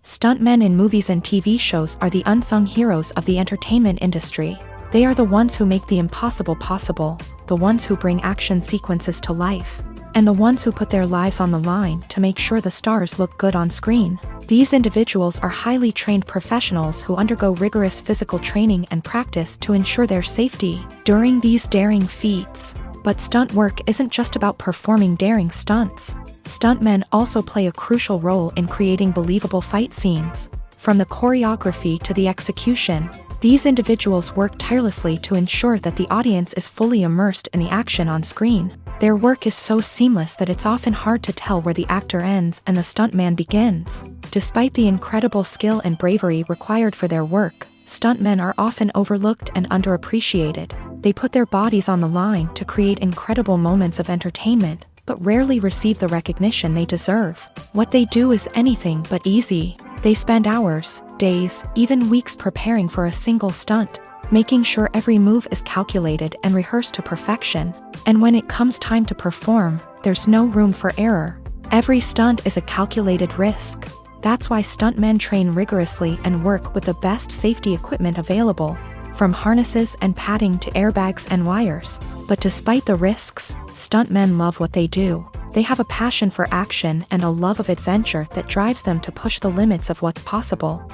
Stuntmen in movies and TV shows are the unsung heroes of the entertainment industry. They are the ones who make the impossible possible, the ones who bring action sequences to life, and the ones who put their lives on the line to make sure the stars look good on screen. These individuals are highly trained professionals who undergo rigorous physical training and practice to ensure their safety during these daring feats. But stunt work isn't just about performing daring stunts. Stuntmen also play a crucial role in creating believable fight scenes. From the choreography to the execution, these individuals work tirelessly to ensure that the audience is fully immersed in the action on screen. Their work is so seamless that it's often hard to tell where the actor ends and the stuntman begins. Despite the incredible skill and bravery required for their work, stuntmen are often overlooked and underappreciated. They put their bodies on the line to create incredible moments of entertainment, but rarely receive the recognition they deserve. What they do is anything but easy. They spend hours, days, even weeks preparing for a single stunt, making sure every move is calculated and rehearsed to perfection. And when it comes time to perform, there's no room for error. Every stunt is a calculated risk. That's why stuntmen train rigorously and work with the best safety equipment available, from harnesses and padding to airbags and wires. But despite the risks, stuntmen love what they do. They have a passion for action and a love of adventure that drives them to push the limits of what's possible.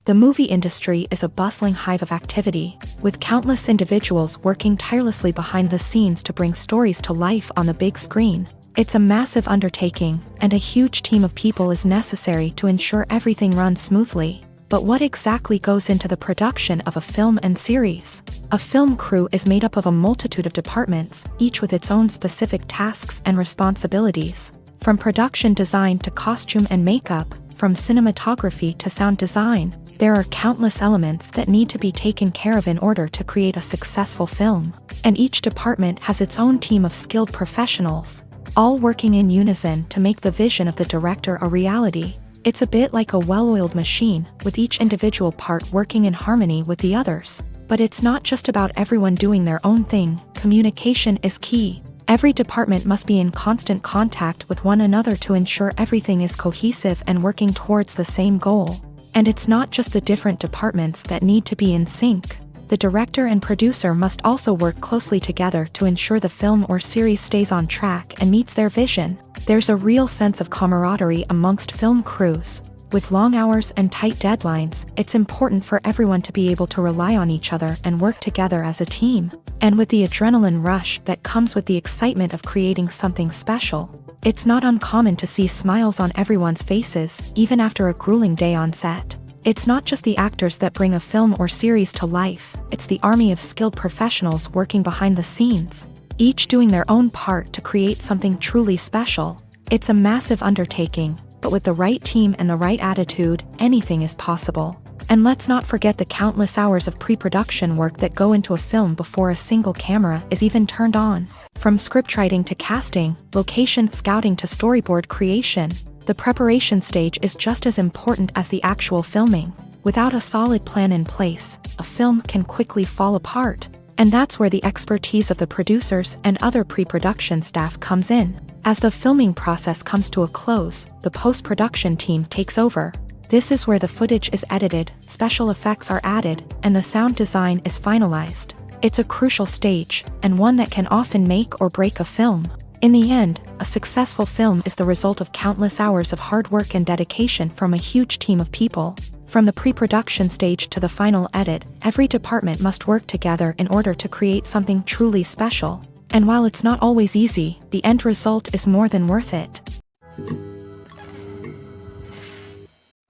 The movie industry is a bustling hive of activity, with countless individuals working tirelessly behind the scenes to bring stories to life on the big screen. It's a massive undertaking, and a huge team of people is necessary to ensure everything runs smoothly. But what exactly goes into the production of a film and series? A film crew is made up of a multitude of departments, each with its own specific tasks and responsibilities. From production design to costume and makeup, from cinematography to sound design, there are countless elements that need to be taken care of in order to create a successful film. And each department has its own team of skilled professionals, all working in unison to make the vision of the director a reality. It's a bit like a well-oiled machine, with each individual part working in harmony with the others. But it's not just about everyone doing their own thing. Communication is key. Every department must be in constant contact with one another to ensure everything is cohesive and working towards the same goal. And it's not just the different departments that need to be in sync. The director and producer must also work closely together to ensure the film or series stays on track and meets their vision. There's a real sense of camaraderie amongst film crews. With long hours and tight deadlines, it's important for everyone to be able to rely on each other and work together as a team. And with the adrenaline rush that comes with the excitement of creating something special, it's not uncommon to see smiles on everyone's faces, even after a grueling day on set. It's not just the actors that bring a film or series to life, it's the army of skilled professionals working behind the scenes, each doing their own part to create something truly special. It's a massive undertaking, but with the right team and the right attitude, anything is possible. And let's not forget the countless hours of pre-production work that go into a film before a single camera is even turned on. From scriptwriting to casting, location scouting to storyboard creation, the preparation stage is just as important as the actual filming. Without a solid plan in place, a film can quickly fall apart. And that's where the expertise of the producers and other pre-production staff comes in. As the filming process comes to a close, the post-production team takes over. This is where the footage is edited, special effects are added, and the sound design is finalized. It's a crucial stage, and one that can often make or break a film. In the end, a successful film is the result of countless hours of hard work and dedication from a huge team of people. From the pre-production stage to the final edit, every department must work together in order to create something truly special. And while it's not always easy, the end result is more than worth it.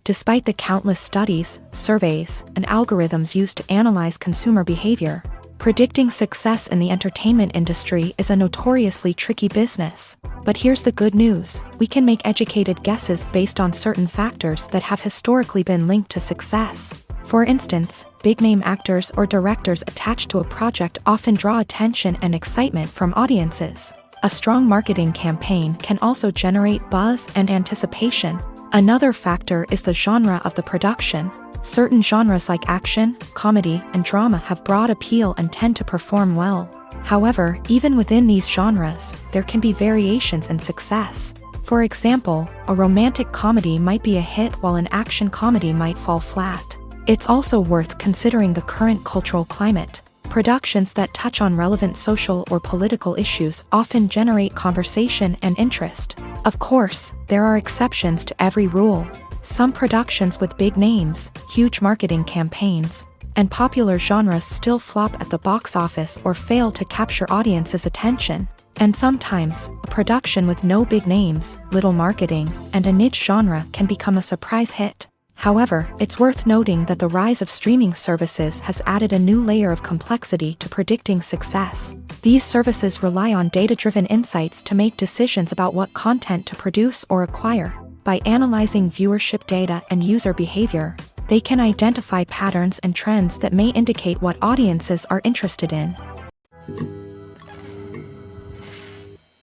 Despite the countless studies, surveys, and algorithms used to analyze consumer behavior, predicting success in the entertainment industry is a notoriously tricky business. But here's the good news: we can make educated guesses based on certain factors that have historically been linked to success. For instance, big-name actors or directors attached to a project often draw attention and excitement from audiences. A strong marketing campaign can also generate buzz and anticipation. Another factor is the genre of the production. Certain genres like action, comedy, and drama have broad appeal and tend to perform well. However, even within these genres, there can be variations in success. For example, a romantic comedy might be a hit while an action comedy might fall flat. It's also worth considering the current cultural climate. Productions that touch on relevant social or political issues often generate conversation and interest. Of course, there are exceptions to every rule. Some productions with big names, huge marketing campaigns, and popular genres still flop at the box office or fail to capture audiences' attention. And sometimes, a production with no big names, little marketing, and a niche genre can become a surprise hit. However, it's worth noting that the rise of streaming services has added a new layer of complexity to predicting success. These services rely on data-driven insights to make decisions about what content to produce or acquire. By analyzing viewership data and user behavior, they can identify patterns and trends that may indicate what audiences are interested in.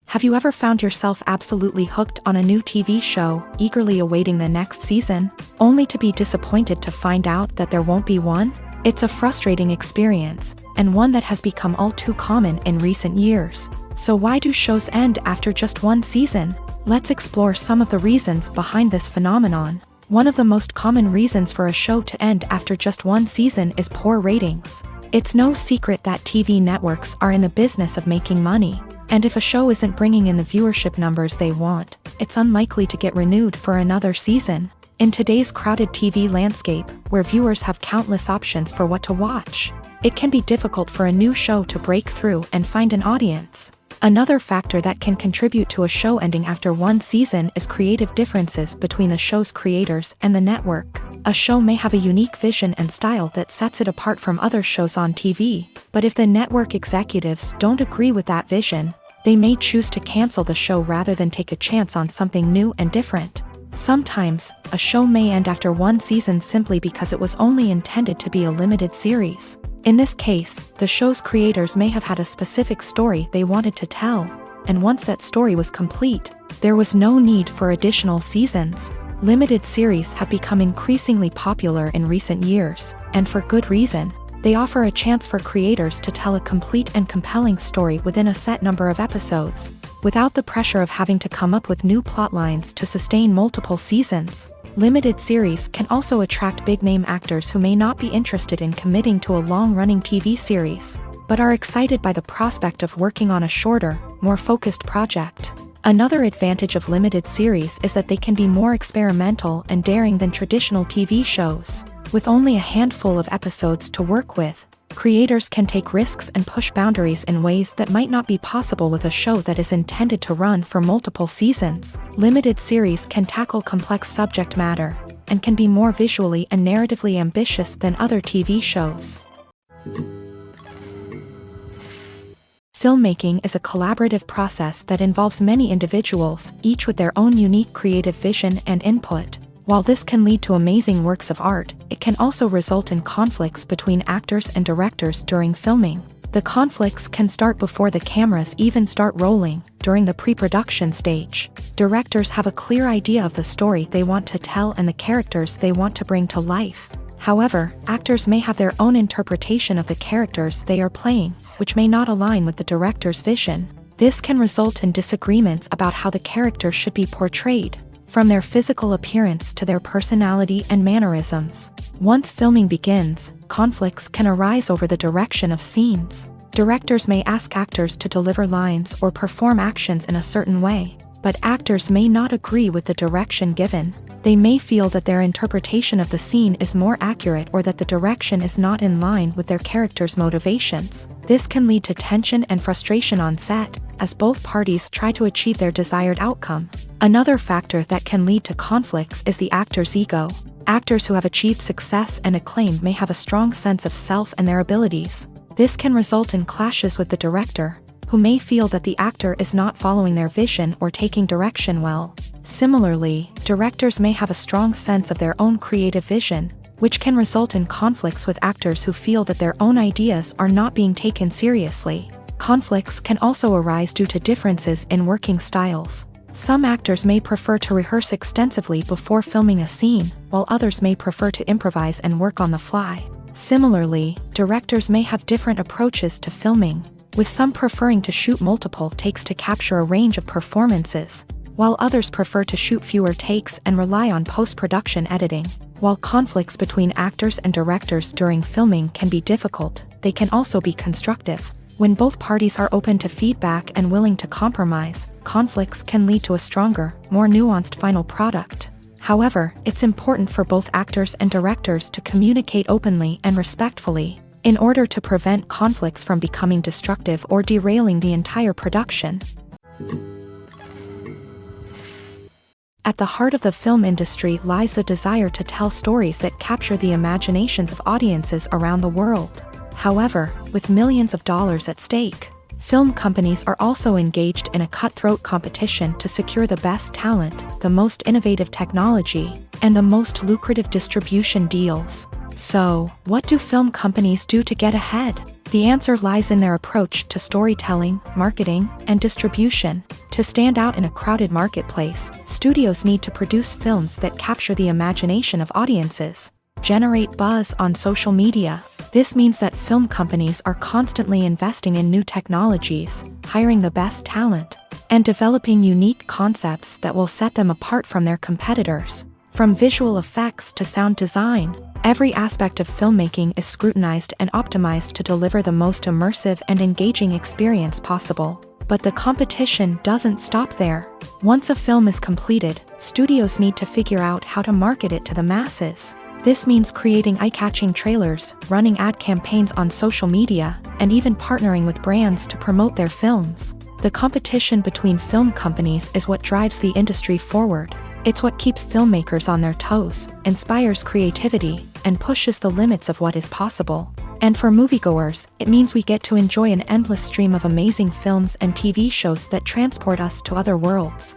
Have you ever found yourself absolutely hooked on a new TV show, eagerly awaiting the next season, only to be disappointed to find out that there won't be one? It's a frustrating experience, and one that has become all too common in recent years. So why do shows end after just one season? Let's explore some of the reasons behind this phenomenon. One of the most common reasons for a show to end after just one season is poor ratings. It's no secret that TV networks are in the business of making money. And if a show isn't bringing in the viewership numbers they want, it's unlikely to get renewed for another season. In today's crowded TV landscape, where viewers have countless options for what to watch, it can be difficult for a new show to break through and find an audience. Another factor that can contribute to a show ending after one season is creative differences between the show's creators and the network. A show may have a unique vision and style that sets it apart from other shows on TV, but if the network executives don't agree with that vision, they may choose to cancel the show rather than take a chance on something new and different. Sometimes, a show may end after one season simply because it was only intended to be a limited series. In this case, the show's creators may have had a specific story they wanted to tell, and once that story was complete, there was no need for additional seasons. Limited series have become increasingly popular in recent years, and for good reason. They offer a chance for creators to tell a complete and compelling story within a set number of episodes, without the pressure of having to come up with new plotlines to sustain multiple seasons. Limited series can also attract big-name actors who may not be interested in committing to a long-running TV series, but are excited by the prospect of working on a shorter, more focused project. Another advantage of limited series is that they can be more experimental and daring than traditional TV shows. With only a handful of episodes to work with, creators can take risks and push boundaries in ways that might not be possible with a show that is intended to run for multiple seasons. Limited series can tackle complex subject matter and can be more visually and narratively ambitious than other TV shows. Filmmaking is a collaborative process that involves many individuals, each with their own unique creative vision and input. While this can lead to amazing works of art, it can also result in conflicts between actors and directors during filming. The conflicts can start before the cameras even start rolling, during the pre-production stage. Directors have a clear idea of the story they want to tell and the characters they want to bring to life. However, actors may have their own interpretation of the characters they are playing, which may not align with the director's vision. This can result in disagreements about how the character should be portrayed, from their physical appearance to their personality and mannerisms. Once filming begins, conflicts can arise over the direction of scenes. Directors may ask actors to deliver lines or perform actions in a certain way, but actors may not agree with the direction given. They may feel that their interpretation of the scene is more accurate or that the direction is not in line with their character's motivations. This can lead to tension and frustration on set, as both parties try to achieve their desired outcome. Another factor that can lead to conflicts is the actor's ego. Actors who have achieved success and acclaim may have a strong sense of self and their abilities. This can result in clashes with the director, who may feel that the actor is not following their vision or taking direction well. Similarly, directors may have a strong sense of their own creative vision, which can result in conflicts with actors who feel that their own ideas are not being taken seriously. Conflicts can also arise due to differences in working styles. Some actors may prefer to rehearse extensively before filming a scene, while others may prefer to improvise and work on the fly. Similarly, directors may have different approaches to filming, with some preferring to shoot multiple takes to capture a range of performances, while others prefer to shoot fewer takes and rely on post-production editing. While conflicts between actors and directors during filming can be difficult, they can also be constructive. When both parties are open to feedback and willing to compromise, conflicts can lead to a stronger, more nuanced final product. However, it's important for both actors and directors to communicate openly and respectfully, in order to prevent conflicts from becoming destructive or derailing the entire production. At the heart of the film industry lies the desire to tell stories that capture the imaginations of audiences around the world. However, with millions of dollars at stake, film companies are also engaged in a cutthroat competition to secure the best talent, the most innovative technology, and the most lucrative distribution deals. So, what do film companies do to get ahead? The answer lies in their approach to storytelling, marketing, and distribution. To stand out in a crowded marketplace, studios need to produce films that capture the imagination of audiences, generate buzz on social media. This means that film companies are constantly investing in new technologies, hiring the best talent, and developing unique concepts that will set them apart from their competitors. From visual effects to sound design, every aspect of filmmaking is scrutinized and optimized to deliver the most immersive and engaging experience possible. But the competition doesn't stop there. Once a film is completed, studios need to figure out how to market it to the masses. This means creating eye-catching trailers, running ad campaigns on social media, and even partnering with brands to promote their films. The competition between film companies is what drives the industry forward. It's what keeps filmmakers on their toes, inspires creativity, and pushes the limits of what is possible. And for moviegoers, it means we get to enjoy an endless stream of amazing films and TV shows that transport us to other worlds.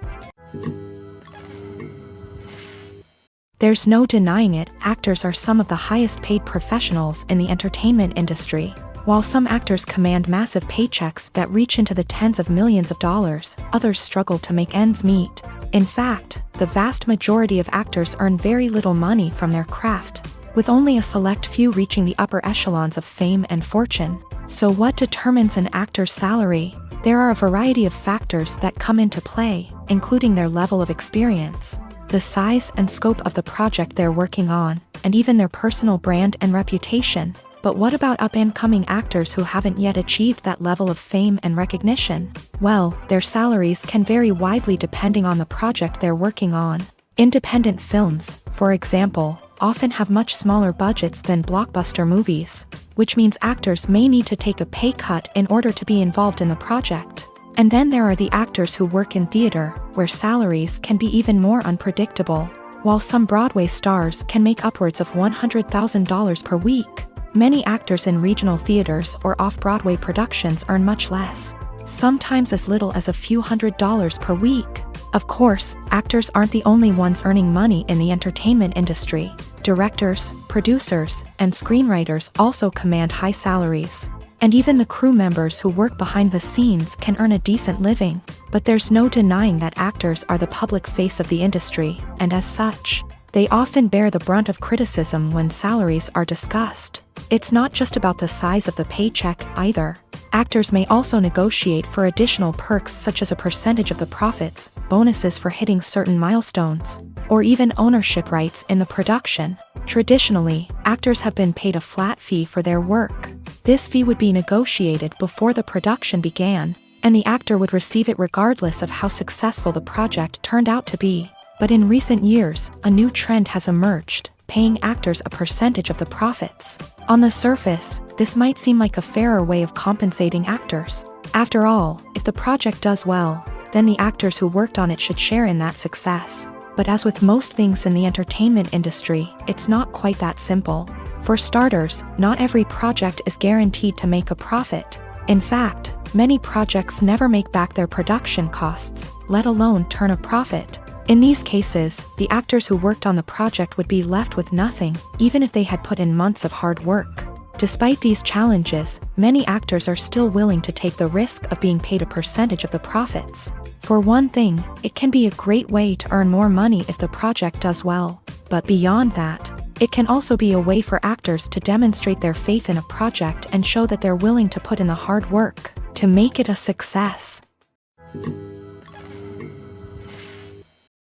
There's no denying it, actors are some of the highest paid professionals in the entertainment industry. While some actors command massive paychecks that reach into the tens of millions of dollars, others struggle to make ends meet. In fact, the vast majority of actors earn very little money from their craft, with only a select few reaching the upper echelons of fame and fortune. So what determines an actor's salary? There are a variety of factors that come into play, including their level of experience, the size and scope of the project they're working on, and even their personal brand and reputation. But what about up-and-coming actors who haven't yet achieved that level of fame and recognition? Well, their salaries can vary widely depending on the project they're working on. Independent films, for example, often have much smaller budgets than blockbuster movies, which means actors may need to take a pay cut in order to be involved in the project. And then there are the actors who work in theater, where salaries can be even more unpredictable. While some Broadway stars can make upwards of $100,000 per week, many actors in regional theaters or off-Broadway productions earn much less, sometimes as little as a few $100s per week. Of course, actors aren't the only ones earning money in the entertainment industry. Directors, producers, and screenwriters also command high salaries. And even the crew members who work behind the scenes can earn a decent living. But there's no denying that actors are the public face of the industry, and as such, they often bear the brunt of criticism when salaries are discussed. It's not just about the size of the paycheck, either. Actors may also negotiate for additional perks such as a percentage of the profits, bonuses for hitting certain milestones, or even ownership rights in the production. Traditionally, actors have been paid a flat fee for their work. This fee would be negotiated before the production began, and the actor would receive it regardless of how successful the project turned out to be. But in recent years, a new trend has emerged, paying actors a percentage of the profits. On the surface, this might seem like a fairer way of compensating actors. After all, if the project does well, then the actors who worked on it should share in that success. But as with most things in the entertainment industry, it's not quite that simple. For starters, not every project is guaranteed to make a profit. In fact, many projects never make back their production costs, let alone turn a profit. In these cases, the actors who worked on the project would be left with nothing, even if they had put in months of hard work. Despite these challenges, many actors are still willing to take the risk of being paid a percentage of the profits. For one thing, it can be a great way to earn more money if the project does well. But beyond that, it can also be a way for actors to demonstrate their faith in a project and show that they're willing to put in the hard work to make it a success.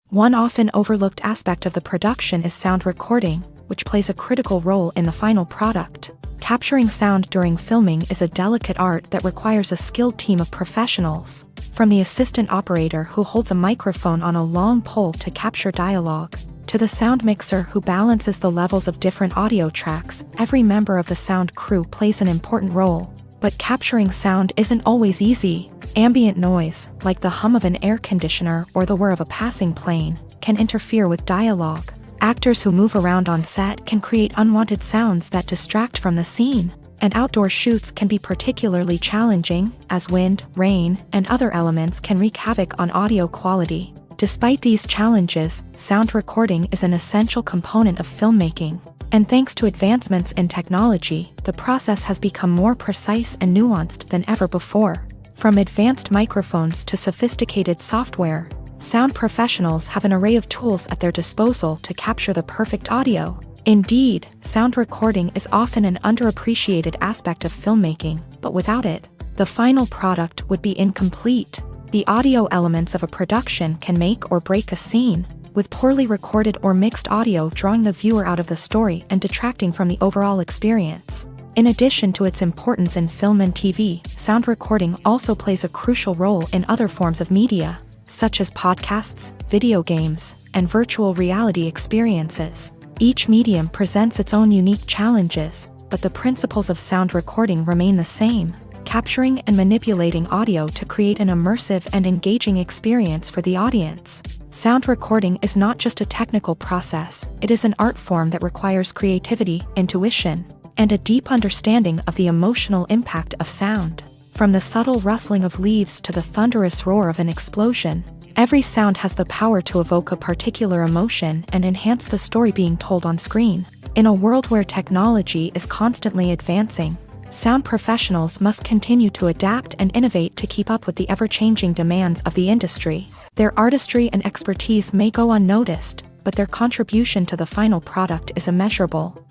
One often overlooked aspect of the production is sound recording, which plays a critical role in the final product. Capturing sound during filming is a delicate art that requires a skilled team of professionals. From the assistant operator who holds a microphone on a long pole to capture dialogue, to the sound mixer who balances the levels of different audio tracks, every member of the sound crew plays an important role. But capturing sound isn't always easy. Ambient noise, like the hum of an air conditioner or the whir of a passing plane, can interfere with dialogue. Actors who move around on set can create unwanted sounds that distract from the scene. And outdoor shoots can be particularly challenging, as wind, rain, and other elements can wreak havoc on audio quality. Despite these challenges, sound recording is an essential component of filmmaking. And thanks to advancements in technology, the process has become more precise and nuanced than ever before. From advanced microphones to sophisticated software, sound professionals have an array of tools at their disposal to capture the perfect audio. Indeed, sound recording is often an underappreciated aspect of filmmaking, but without it, the final product would be incomplete. The audio elements of a production can make or break a scene, with poorly recorded or mixed audio drawing the viewer out of the story and detracting from the overall experience. In addition to its importance in film and TV, sound recording also plays a crucial role in other forms of media, such as podcasts, video games, and virtual reality experiences. Each medium presents its own unique challenges, but the principles of sound recording remain the same, capturing and manipulating audio to create an immersive and engaging experience for the audience. Sound recording is not just a technical process, it is an art form that requires creativity, intuition, and a deep understanding of the emotional impact of sound. From the subtle rustling of leaves to the thunderous roar of an explosion, every sound has the power to evoke a particular emotion and enhance the story being told on screen. In a world where technology is constantly advancing, sound professionals must continue to adapt and innovate to keep up with the ever-changing demands of the industry. Their artistry and expertise may go unnoticed, but their contribution to the final product is immeasurable.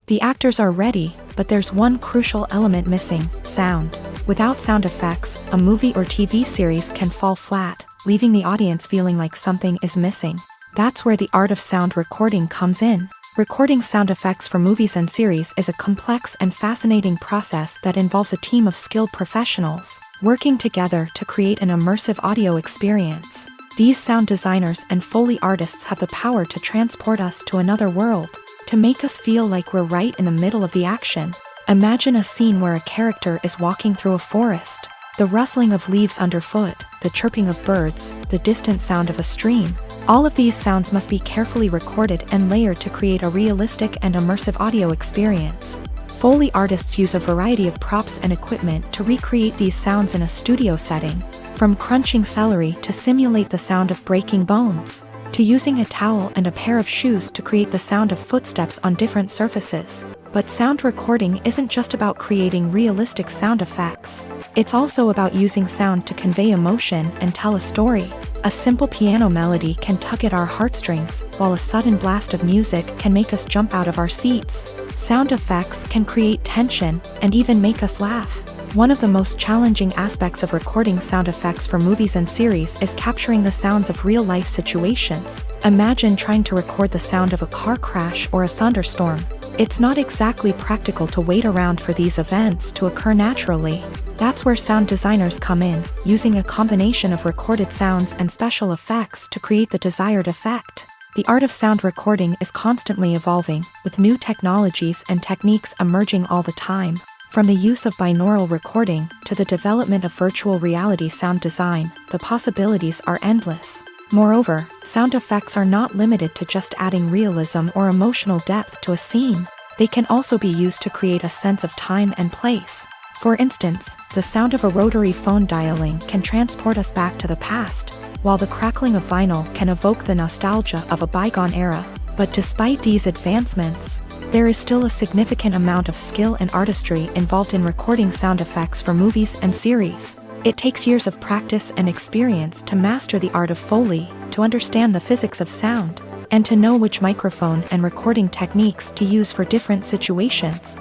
The actors are ready, but there's one crucial element missing: sound. Without sound effects, a movie or TV series can fall flat, leaving the audience feeling like something is missing. That's where the art of sound recording comes in. Recording sound effects for movies and series is a complex and fascinating process that involves a team of skilled professionals working together to create an immersive audio experience. These sound designers and Foley artists have the power to transport us to another world, to make us feel like we're right in the middle of the action. Imagine a scene where a character is walking through a forest. The rustling of leaves underfoot, the chirping of birds, the distant sound of a stream. All of these sounds must be carefully recorded and layered to create a realistic and immersive audio experience. Foley artists use a variety of props and equipment to recreate these sounds in a studio setting, from crunching celery to simulate the sound of breaking bones, to using a towel and a pair of shoes to create the sound of footsteps on different surfaces. But sound recording isn't just about creating realistic sound effects. It's also about using sound to convey emotion and tell a story. A simple piano melody can tug at our heartstrings, while a sudden blast of music can make us jump out of our seats. Sound effects can create tension and even make us laugh. One of the most challenging aspects of recording sound effects for movies and series is capturing the sounds of real-life situations. Imagine trying to record the sound of a car crash or a thunderstorm. It's not exactly practical to wait around for these events to occur naturally. That's where sound designers come in, using a combination of recorded sounds and special effects to create the desired effect. The art of sound recording is constantly evolving, with new technologies and techniques emerging all the time. From the use of binaural recording to the development of virtual reality sound design, the possibilities are endless. Moreover, sound effects are not limited to just adding realism or emotional depth to a scene. They can also be used to create a sense of time and place. For instance, the sound of a rotary phone dialing can transport us back to the past, while the crackling of vinyl can evoke the nostalgia of a bygone era. But despite these advancements, there is still a significant amount of skill and artistry involved in recording sound effects for movies and series. It takes years of practice and experience to master the art of Foley, to understand the physics of sound, and to know which microphone and recording techniques to use for different situations.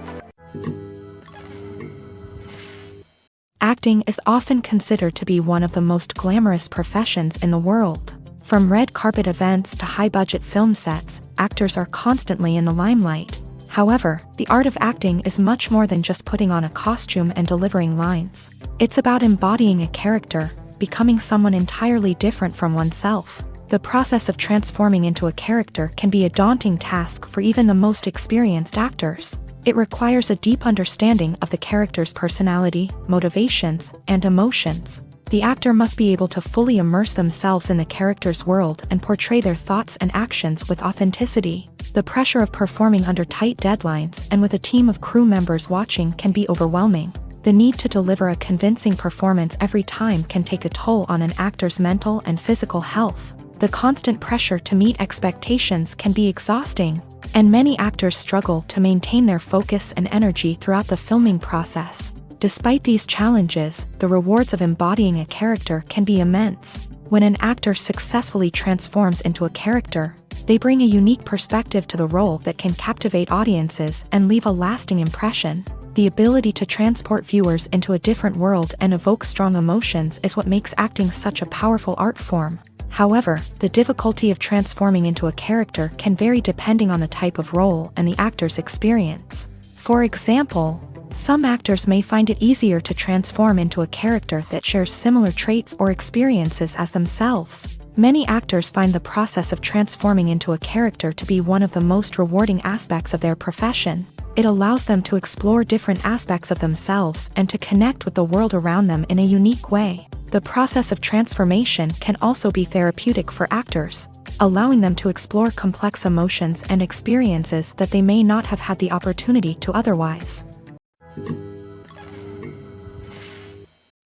Acting is often considered to be one of the most glamorous professions in the world. From red carpet events to high-budget film sets, actors are constantly in the limelight. However, the art of acting is much more than just putting on a costume and delivering lines. It's about embodying a character, becoming someone entirely different from oneself. The process of transforming into a character can be a daunting task for even the most experienced actors. It requires a deep understanding of the character's personality, motivations, and emotions. The actor must be able to fully immerse themselves in the character's world and portray their thoughts and actions with authenticity. The pressure of performing under tight deadlines and with a team of crew members watching can be overwhelming. The need to deliver a convincing performance every time can take a toll on an actor's mental and physical health. The constant pressure to meet expectations can be exhausting, and many actors struggle to maintain their focus and energy throughout the filming process. Despite these challenges, the rewards of embodying a character can be immense. When an actor successfully transforms into a character, they bring a unique perspective to the role that can captivate audiences and leave a lasting impression. The ability to transport viewers into a different world and evoke strong emotions is what makes acting such a powerful art form. However, the difficulty of transforming into a character can vary depending on the type of role and the actor's experience. For example, some actors may find it easier to transform into a character that shares similar traits or experiences as themselves. Many actors find the process of transforming into a character to be one of the most rewarding aspects of their profession. It allows them to explore different aspects of themselves and to connect with the world around them in a unique way. The process of transformation can also be therapeutic for actors, allowing them to explore complex emotions and experiences that they may not have had the opportunity to otherwise.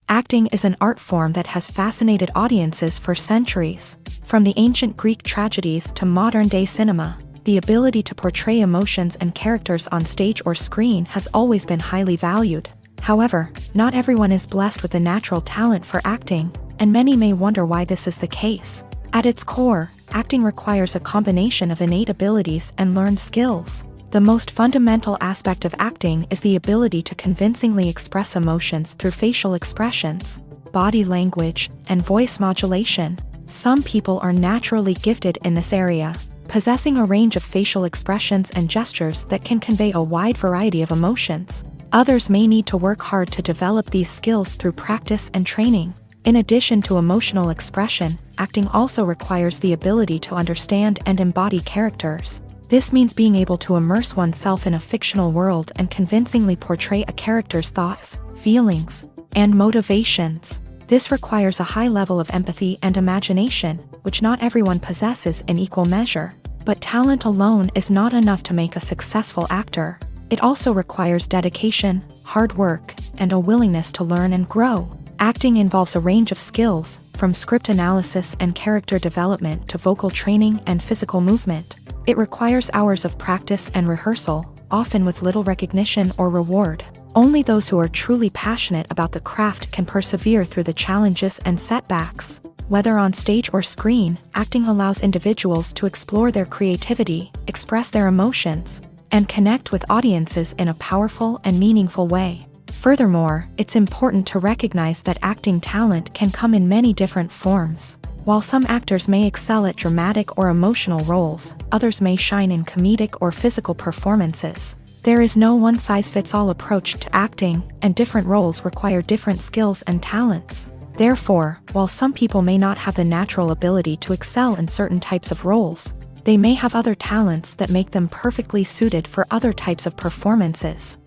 Acting is an art form that has fascinated audiences for centuries. From the ancient Greek tragedies to modern-day cinema, the ability to portray emotions and characters on stage or screen has always been highly valued. However, not everyone is blessed with a natural talent for acting, and many may wonder why this is the case. At its core, acting requires a combination of innate abilities and learned skills. The most fundamental aspect of acting is the ability to convincingly express emotions through facial expressions, body language, and voice modulation. Some people are naturally gifted in this area, possessing a range of facial expressions and gestures that can convey a wide variety of emotions. Others may need to work hard to develop these skills through practice and training. In addition to emotional expression, acting also requires the ability to understand and embody characters. This means being able to immerse oneself in a fictional world and convincingly portray a character's thoughts, feelings, and motivations. This requires a high level of empathy and imagination, which not everyone possesses in equal measure. But talent alone is not enough to make a successful actor. It also requires dedication, hard work, and a willingness to learn and grow. Acting involves a range of skills, from script analysis and character development to vocal training and physical movement. It requires hours of practice and rehearsal, often with little recognition or reward. Only those who are truly passionate about the craft can persevere through the challenges and setbacks. Whether on stage or screen, acting allows individuals to explore their creativity, express their emotions, and connect with audiences in a powerful and meaningful way. Furthermore, it's important to recognize that acting talent can come in many different forms. While some actors may excel at dramatic or emotional roles, others may shine in comedic or physical performances. There is no one-size-fits-all approach to acting, and different roles require different skills and talents. Therefore, while some people may not have the natural ability to excel in certain types of roles, they may have other talents that make them perfectly suited for other types of performances.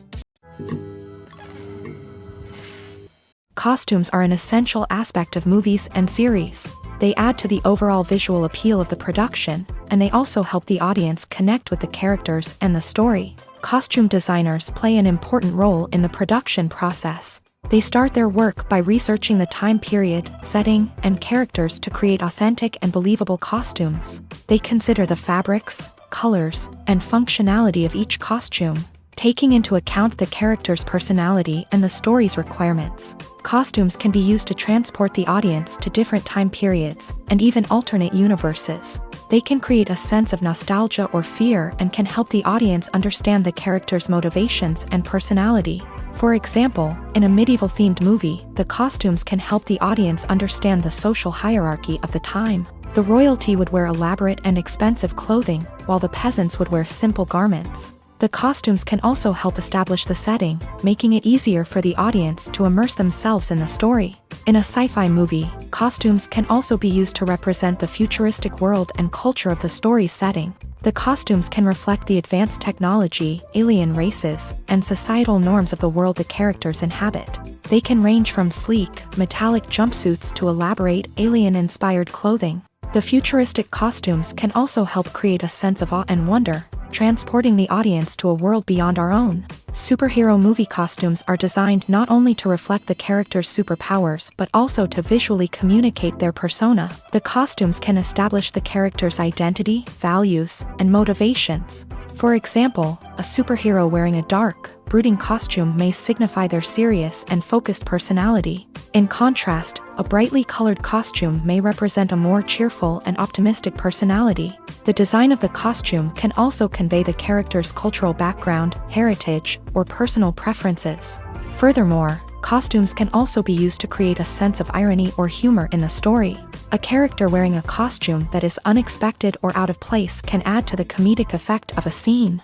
Costumes are an essential aspect of movies and series. They add to the overall visual appeal of the production, and they also help the audience connect with the characters and the story. Costume designers play an important role in the production process. They start their work by researching the time period, setting, and characters to create authentic and believable costumes. They consider the fabrics, colors, and functionality of each costume, taking into account the character's personality and the story's requirements. Costumes can be used to transport the audience to different time periods, and even alternate universes. They can create a sense of nostalgia or fear and can help the audience understand the character's motivations and personality. For example, in a medieval-themed movie, the costumes can help the audience understand the social hierarchy of the time. The royalty would wear elaborate and expensive clothing, while the peasants would wear simple garments. The costumes can also help establish the setting, making it easier for the audience to immerse themselves in the story. In a sci-fi movie, costumes can also be used to represent the futuristic world and culture of the story's setting. The costumes can reflect the advanced technology, alien races, and societal norms of the world the characters inhabit. They can range from sleek, metallic jumpsuits to elaborate, alien-inspired clothing. The futuristic costumes can also help create a sense of awe and wonder, transporting the audience to a world beyond our own. Superhero movie costumes are designed not only to reflect the character's superpowers but also to visually communicate their persona. The costumes can establish the character's identity, values, and motivations. For example, a superhero wearing a dark, brooding costume may signify their serious and focused personality. In contrast, a brightly colored costume may represent a more cheerful and optimistic personality. The design of the costume can also convey the character's cultural background, heritage, or personal preferences. Furthermore, costumes can also be used to create a sense of irony or humor in the story. A character wearing a costume that is unexpected or out of place can add to the comedic effect of a scene.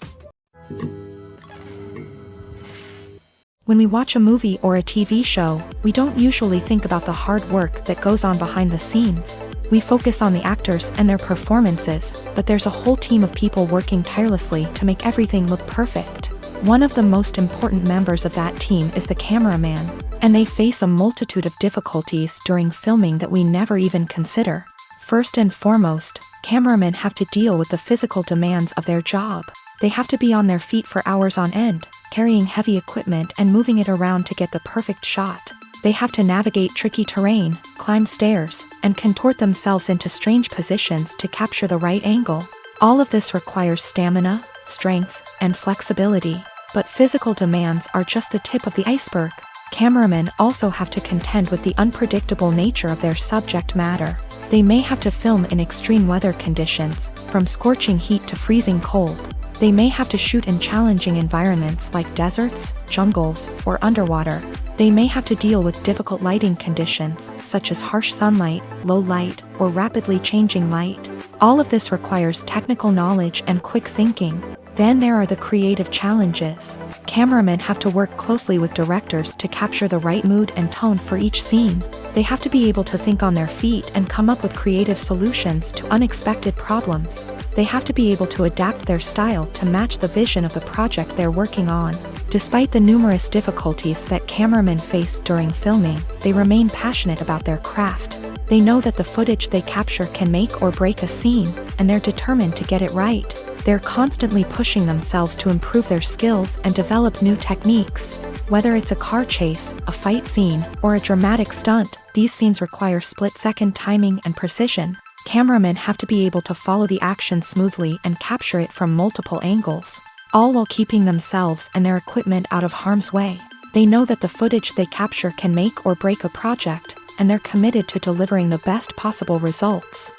When we watch a movie or a TV show, we don't usually think about the hard work that goes on behind the scenes. We focus on the actors and their performances, but there's a whole team of people working tirelessly to make everything look perfect. One of the most important members of that team is the cameraman, and they face a multitude of difficulties during filming that we never even consider. First and foremost, cameramen have to deal with the physical demands of their job. They have to be on their feet for hours on end, carrying heavy equipment and moving it around to get the perfect shot. They have to navigate tricky terrain, climb stairs, and contort themselves into strange positions to capture the right angle. All of this requires stamina, strength, and flexibility. But physical demands are just the tip of the iceberg. Cameramen also have to contend with the unpredictable nature of their subject matter. They may have to film in extreme weather conditions, from scorching heat to freezing cold. They may have to shoot in challenging environments like deserts, jungles, or underwater. They may have to deal with difficult lighting conditions, such as harsh sunlight, low light, or rapidly changing light. All of this requires technical knowledge and quick thinking. Then there are the creative challenges. Cameramen have to work closely with directors to capture the right mood and tone for each scene. They have to be able to think on their feet and come up with creative solutions to unexpected problems. They have to be able to adapt their style to match the vision of the project they're working on. Despite the numerous difficulties that cameramen face during filming, they remain passionate about their craft. They know that the footage they capture can make or break a scene, and they're determined to get it right. They're constantly pushing themselves to improve their skills and develop new techniques. Whether it's a car chase, a fight scene, or a dramatic stunt, these scenes require split-second timing and precision. Cameramen have to be able to follow the action smoothly and capture it from multiple angles, all while keeping themselves and their equipment out of harm's way. They know that the footage they capture can make or break a project, and they're committed to delivering the best possible results.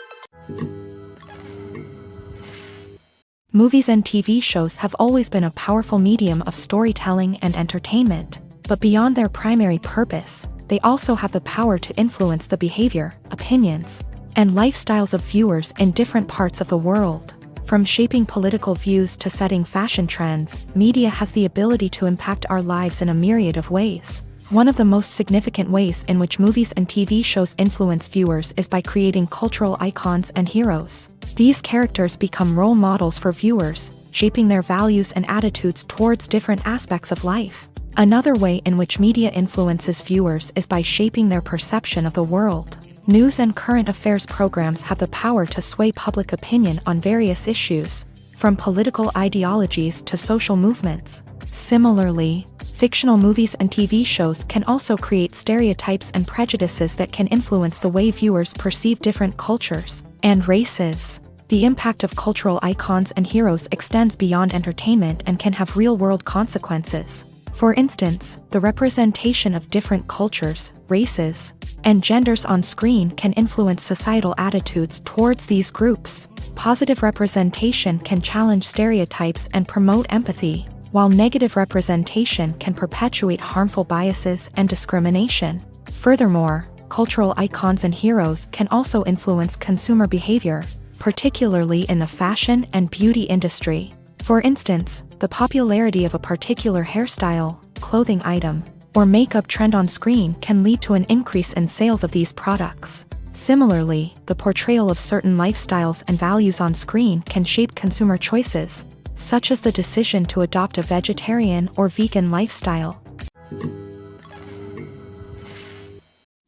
Movies and TV shows have always been a powerful medium of storytelling and entertainment, but beyond their primary purpose, they also have the power to influence the behavior, opinions, and lifestyles of viewers in different parts of the world. From shaping political views to setting fashion trends, media has the ability to impact our lives in a myriad of ways. One of the most significant ways in which movies and TV shows influence viewers is by creating cultural icons and heroes. These characters become role models for viewers, shaping their values and attitudes towards different aspects of life. Another way in which media influences viewers is by shaping their perception of the world. News and current affairs programs have the power to sway public opinion on various issues, from political ideologies to social movements. Similarly, fictional movies and TV shows can also create stereotypes and prejudices that can influence the way viewers perceive different cultures and races. The impact of cultural icons and heroes extends beyond entertainment and can have real-world consequences. For instance, the representation of different cultures, races, and genders on screen can influence societal attitudes towards these groups. Positive representation can challenge stereotypes and promote empathy, while negative representation can perpetuate harmful biases and discrimination. Furthermore, cultural icons and heroes can also influence consumer behavior, particularly in the fashion and beauty industry. For instance, the popularity of a particular hairstyle, clothing item, or makeup trend on screen can lead to an increase in sales of these products. Similarly, the portrayal of certain lifestyles and values on screen can shape consumer choices, such as the decision to adopt a vegetarian or vegan lifestyle.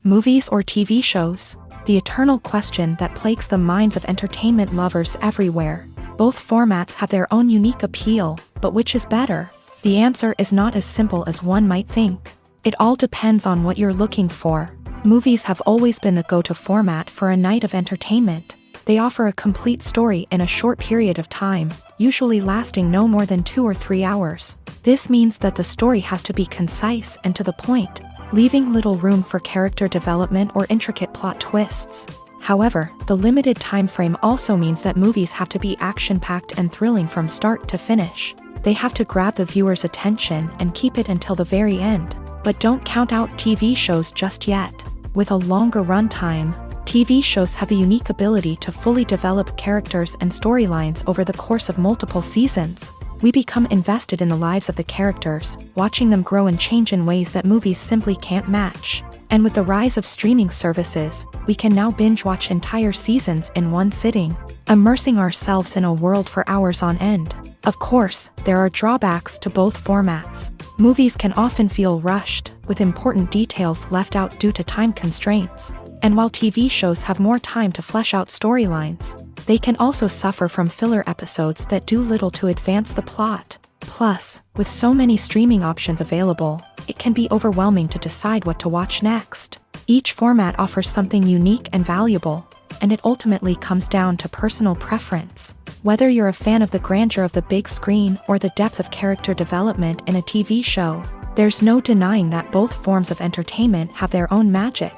Movies or TV shows? The eternal question that plagues the minds of entertainment lovers everywhere. Both formats have their own unique appeal, but which is better? The answer is not as simple as one might think. It all depends on what you're looking for. Movies have always been the go-to format for a night of entertainment. They offer a complete story in a short period of time, usually lasting no more than 2 or 3 hours. This means that the story has to be concise and to the point, leaving little room for character development or intricate plot twists. However, the limited time frame also means that movies have to be action-packed and thrilling from start to finish. They have to grab the viewer's attention and keep it until the very end. But don't count out TV shows just yet. With a longer runtime, TV shows have the unique ability to fully develop characters and storylines over the course of multiple seasons. We become invested in the lives of the characters, watching them grow and change in ways that movies simply can't match. And with the rise of streaming services, we can now binge-watch entire seasons in one sitting, immersing ourselves in a world for hours on end. Of course, there are drawbacks to both formats. Movies can often feel rushed, with important details left out due to time constraints. And while TV shows have more time to flesh out storylines, they can also suffer from filler episodes that do little to advance the plot. Plus, with so many streaming options available, it can be overwhelming to decide what to watch next. Each format offers something unique and valuable, and it ultimately comes down to personal preference. Whether you're a fan of the grandeur of the big screen or the depth of character development in a TV show, there's no denying that both forms of entertainment have their own magic.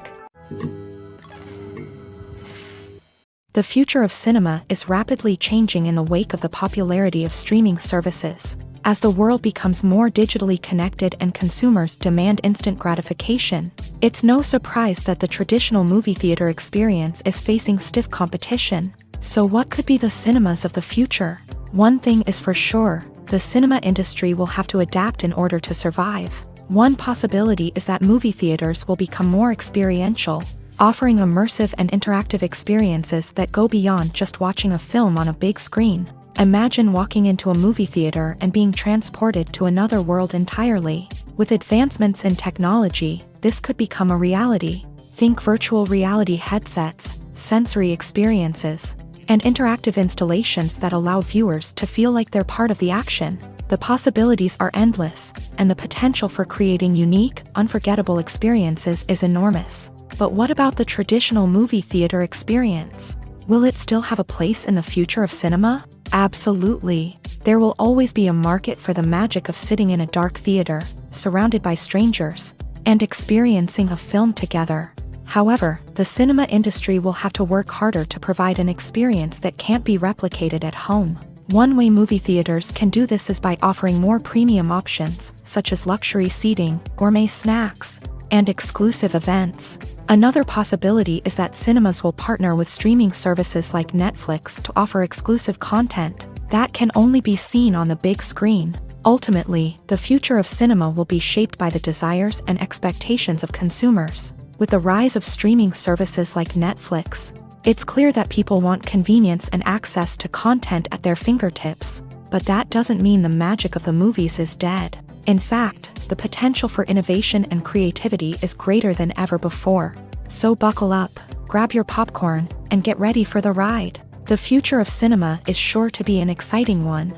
The future of cinema is rapidly changing in the wake of the popularity of streaming services. As the world becomes more digitally connected and consumers demand instant gratification, it's no surprise that the traditional movie theater experience is facing stiff competition. So what could be the cinemas of the future? One thing is for sure, the cinema industry will have to adapt in order to survive. One possibility is that movie theaters will become more experiential, offering immersive and interactive experiences that go beyond just watching a film on a big screen. Imagine walking into a movie theater and being transported to another world entirely. With advancements in technology, this could become a reality. Think virtual reality headsets, sensory experiences, and interactive installations that allow viewers to feel like they're part of the action. The possibilities are endless, and the potential for creating unique, unforgettable experiences is enormous. But what about the traditional movie theater experience? Will it still have a place in the future of cinema? Absolutely. There will always be a market for the magic of sitting in a dark theater, surrounded by strangers, and experiencing a film together. However, the cinema industry will have to work harder to provide an experience that can't be replicated at home. One way movie theaters can do this is by offering more premium options, such as luxury seating, gourmet snacks, and exclusive events. Another possibility is that cinemas will partner with streaming services like Netflix to offer exclusive content that can only be seen on the big screen. Ultimately, the future of cinema will be shaped by the desires and expectations of consumers. With the rise of streaming services like Netflix, it's clear that people want convenience and access to content at their fingertips. But that doesn't mean the magic of the movies is dead. In fact, the potential for innovation and creativity is greater than ever before. So buckle up, grab your popcorn, and get ready for the ride. The future of cinema is sure to be an exciting one.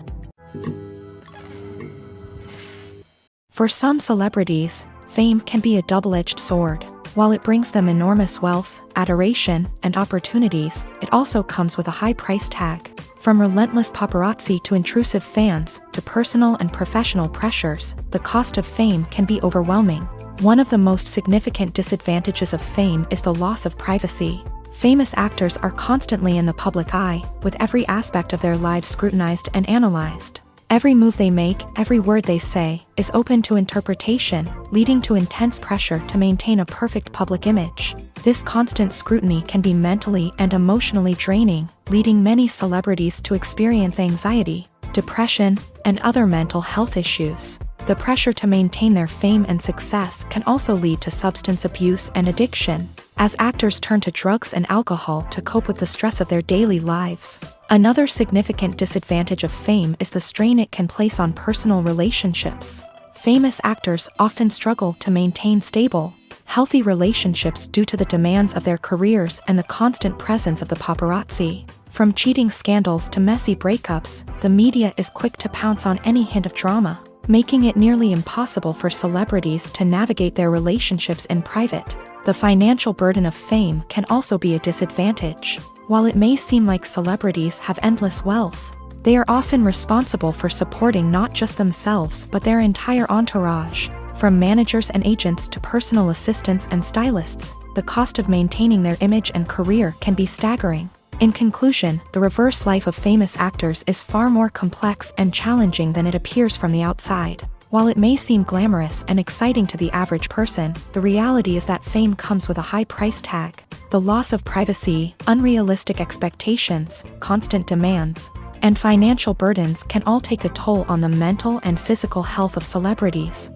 For some celebrities, fame can be a double-edged sword. While it brings them enormous wealth, adoration, and opportunities, it also comes with a high price tag. From relentless paparazzi to intrusive fans, to personal and professional pressures, the cost of fame can be overwhelming. One of the most significant disadvantages of fame is the loss of privacy. Famous actors are constantly in the public eye, with every aspect of their lives scrutinized and analyzed. Every move they make, every word they say, is open to interpretation, leading to intense pressure to maintain a perfect public image. This constant scrutiny can be mentally and emotionally draining, leading many celebrities to experience anxiety, depression, and other mental health issues. The pressure to maintain their fame and success can also lead to substance abuse and addiction, as actors turn to drugs and alcohol to cope with the stress of their daily lives. Another significant disadvantage of fame is the strain it can place on personal relationships. Famous actors often struggle to maintain stable, healthy relationships due to the demands of their careers and the constant presence of the paparazzi. From cheating scandals to messy breakups, the media is quick to pounce on any hint of drama, making it nearly impossible for celebrities to navigate their relationships in private. The financial burden of fame can also be a disadvantage. While it may seem like celebrities have endless wealth, they are often responsible for supporting not just themselves but their entire entourage. From managers and agents to personal assistants and stylists, the cost of maintaining their image and career can be staggering. In conclusion, the reverse life of famous actors is far more complex and challenging than it appears from the outside. While it may seem glamorous and exciting to the average person, the reality is that fame comes with a high price tag. The loss of privacy, unrealistic expectations, constant demands, and financial burdens can all take a toll on the mental and physical health of celebrities.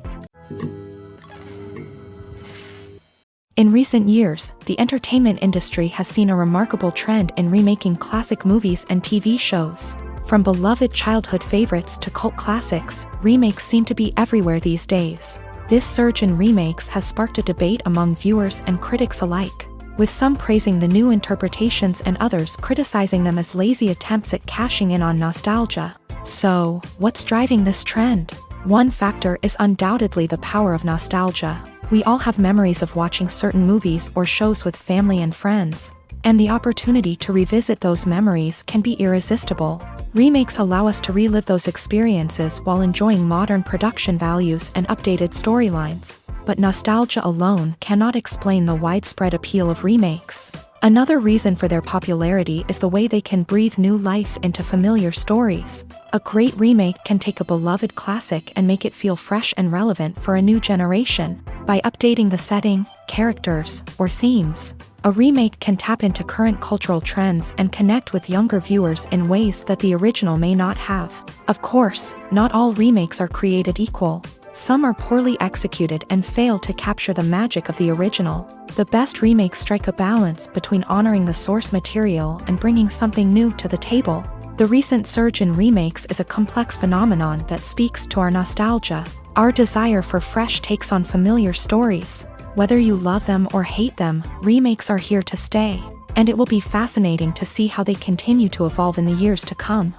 In recent years, the entertainment industry has seen a remarkable trend in remaking classic movies and TV shows. From beloved childhood favorites to cult classics, remakes seem to be everywhere these days. This surge in remakes has sparked a debate among viewers and critics alike, with some praising the new interpretations and others criticizing them as lazy attempts at cashing in on nostalgia. So, what's driving this trend? One factor is undoubtedly the power of nostalgia. We all have memories of watching certain movies or shows with family and friends, and the opportunity to revisit those memories can be irresistible. Remakes allow us to relive those experiences while enjoying modern production values and updated storylines. But nostalgia alone cannot explain the widespread appeal of remakes. Another reason for their popularity is the way they can breathe new life into familiar stories. A great remake can take a beloved classic and make it feel fresh and relevant for a new generation. By updating the setting, characters, or themes, A remake can tap into current cultural trends and connect with younger viewers in ways that the original may not have. Of course, not all remakes are created equal. Some are poorly executed and fail to capture the magic of the original. The best remakes strike a balance between honoring the source material and bringing something new to the table. The recent surge in remakes is a complex phenomenon that speaks to our nostalgia, our desire for fresh takes on familiar stories. Whether you love them or hate them, remakes are here to stay, and it will be fascinating to see how they continue to evolve in the years to come.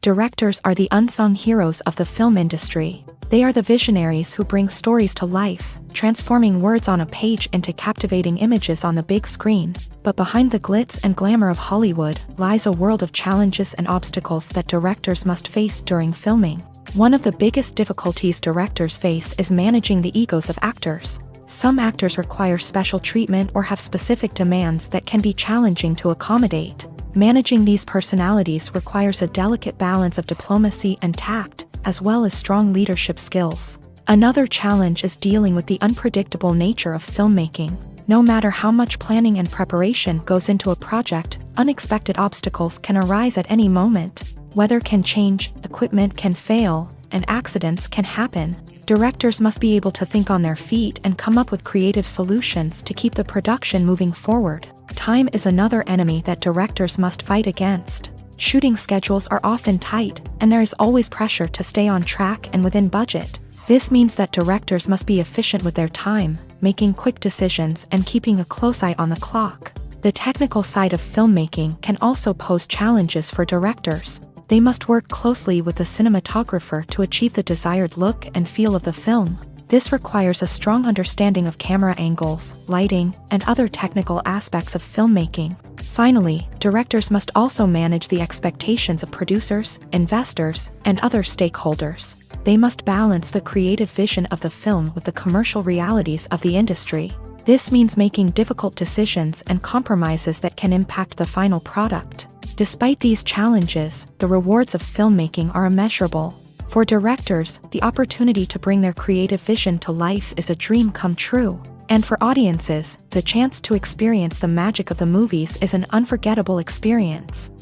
Directors are the unsung heroes of the film industry. They are the visionaries who bring stories to life, transforming words on a page into captivating images on the big screen. But behind the glitz and glamour of Hollywood lies a world of challenges and obstacles that directors must face during filming. One of the biggest difficulties directors face is managing the egos of actors. Some actors require special treatment or have specific demands that can be challenging to accommodate. Managing these personalities requires a delicate balance of diplomacy and tact, as well as strong leadership skills. Another challenge is dealing with the unpredictable nature of filmmaking. No matter how much planning and preparation goes into a project, unexpected obstacles can arise at any moment. Weather can change, equipment can fail, and accidents can happen. Directors must be able to think on their feet and come up with creative solutions to keep the production moving forward. Time is another enemy that directors must fight against. Shooting schedules are often tight, and there is always pressure to stay on track and within budget. This means that directors must be efficient with their time, making quick decisions and keeping a close eye on the clock. The technical side of filmmaking can also pose challenges for directors. They must work closely with the cinematographer to achieve the desired look and feel of the film. This requires a strong understanding of camera angles, lighting, and other technical aspects of filmmaking. Finally, directors must also manage the expectations of producers, investors, and other stakeholders. They must balance the creative vision of the film with the commercial realities of the industry. This means making difficult decisions and compromises that can impact the final product. Despite these challenges, the rewards of filmmaking are immeasurable. For directors, the opportunity to bring their creative vision to life is a dream come true. And for audiences, the chance to experience the magic of the movies is an unforgettable experience.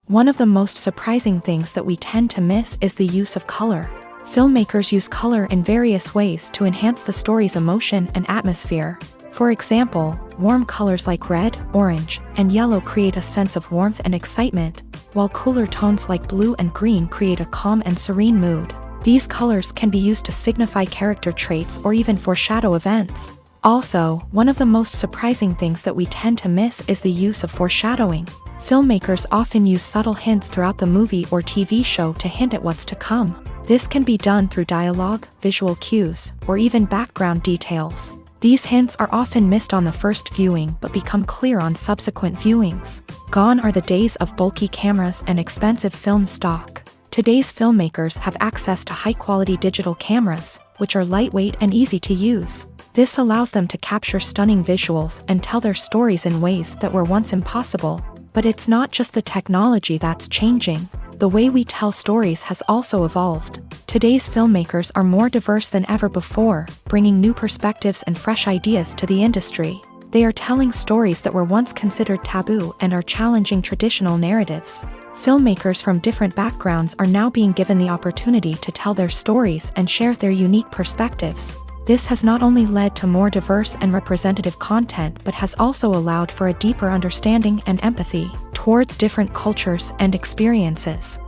One of the most surprising things that we tend to miss is the use of color. Filmmakers use color in various ways to enhance the story's emotion and atmosphere. For example, warm colors like red, orange, and yellow create a sense of warmth and excitement, while cooler tones like blue and green create a calm and serene mood. These colors can be used to signify character traits or even foreshadow events. Also, one of the most surprising things that we tend to miss is the use of foreshadowing. Filmmakers often use subtle hints throughout the movie or TV show to hint at what's to come. This can be done through dialogue, visual cues, or even background details. These hints are often missed on the first viewing but become clear on subsequent viewings. Gone are the days of bulky cameras and expensive film stock. Today's filmmakers have access to high-quality digital cameras, which are lightweight and easy to use. This allows them to capture stunning visuals and tell their stories in ways that were once impossible. But it's not just the technology that's changing. The way we tell stories has also evolved. Today's filmmakers are more diverse than ever before, bringing new perspectives and fresh ideas to the industry. They are telling stories that were once considered taboo and are challenging traditional narratives. Filmmakers from different backgrounds are now being given the opportunity to tell their stories and share their unique perspectives. This has not only led to more diverse and representative content but has also allowed for a deeper understanding and empathy towards different cultures and experiences.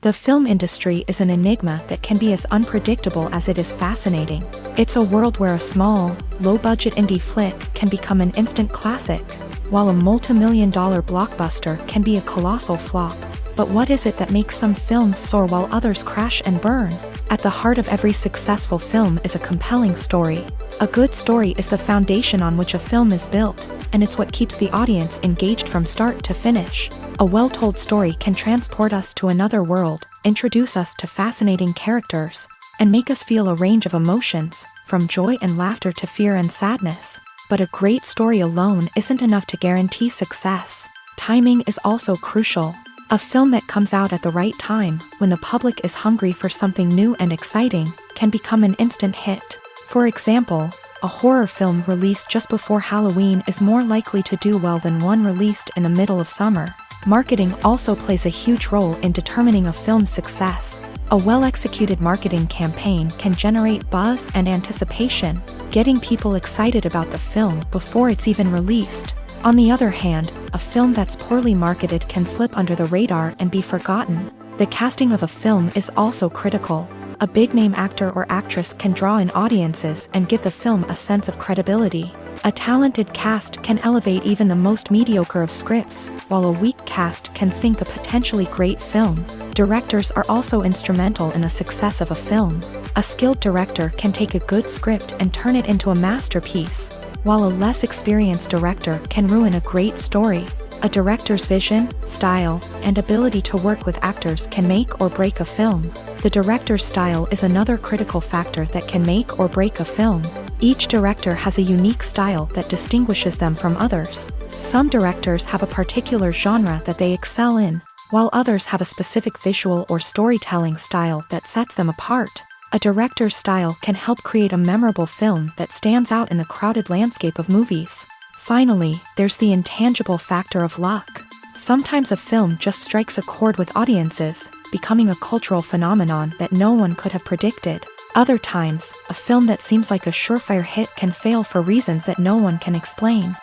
The film industry is an enigma that can be as unpredictable as it is fascinating. It's a world where a small, low-budget indie flick can become an instant classic, while a multi-million-dollar blockbuster can be a colossal flop. But what is it that makes some films soar while others crash and burn? At the heart of every successful film is a compelling story. A good story is the foundation on which a film is built, and it's what keeps the audience engaged from start to finish. A well-told story can transport us to another world, introduce us to fascinating characters, and make us feel a range of emotions, from joy and laughter to fear and sadness. But a great story alone isn't enough to guarantee success. Timing is also crucial. A film that comes out at the right time, when the public is hungry for something new and exciting, can become an instant hit. For example, a horror film released just before Halloween is more likely to do well than one released in the middle of summer. Marketing also plays a huge role in determining a film's success. A well-executed marketing campaign can generate buzz and anticipation, getting people excited about the film before it's even released. On the other hand, a film that's poorly marketed can slip under the radar and be forgotten. The casting of a film is also critical. A big-name actor or actress can draw in audiences and give the film a sense of credibility. A talented cast can elevate even the most mediocre of scripts, while a weak cast can sink a potentially great film. Directors are also instrumental in the success of a film. A skilled director can take a good script and turn it into a masterpiece, while a less experienced director can ruin a great story. A director's vision, style, and ability to work with actors can make or break a film. The director's style is another critical factor that can make or break a film. Each director has a unique style that distinguishes them from others. Some directors have a particular genre that they excel in, while others have a specific visual or storytelling style that sets them apart. A director's style can help create a memorable film that stands out in the crowded landscape of movies. Finally, there's the intangible factor of luck. Sometimes a film just strikes a chord with audiences, becoming a cultural phenomenon that no one could have predicted. Other times, a film that seems like a surefire hit can fail for reasons that no one can explain.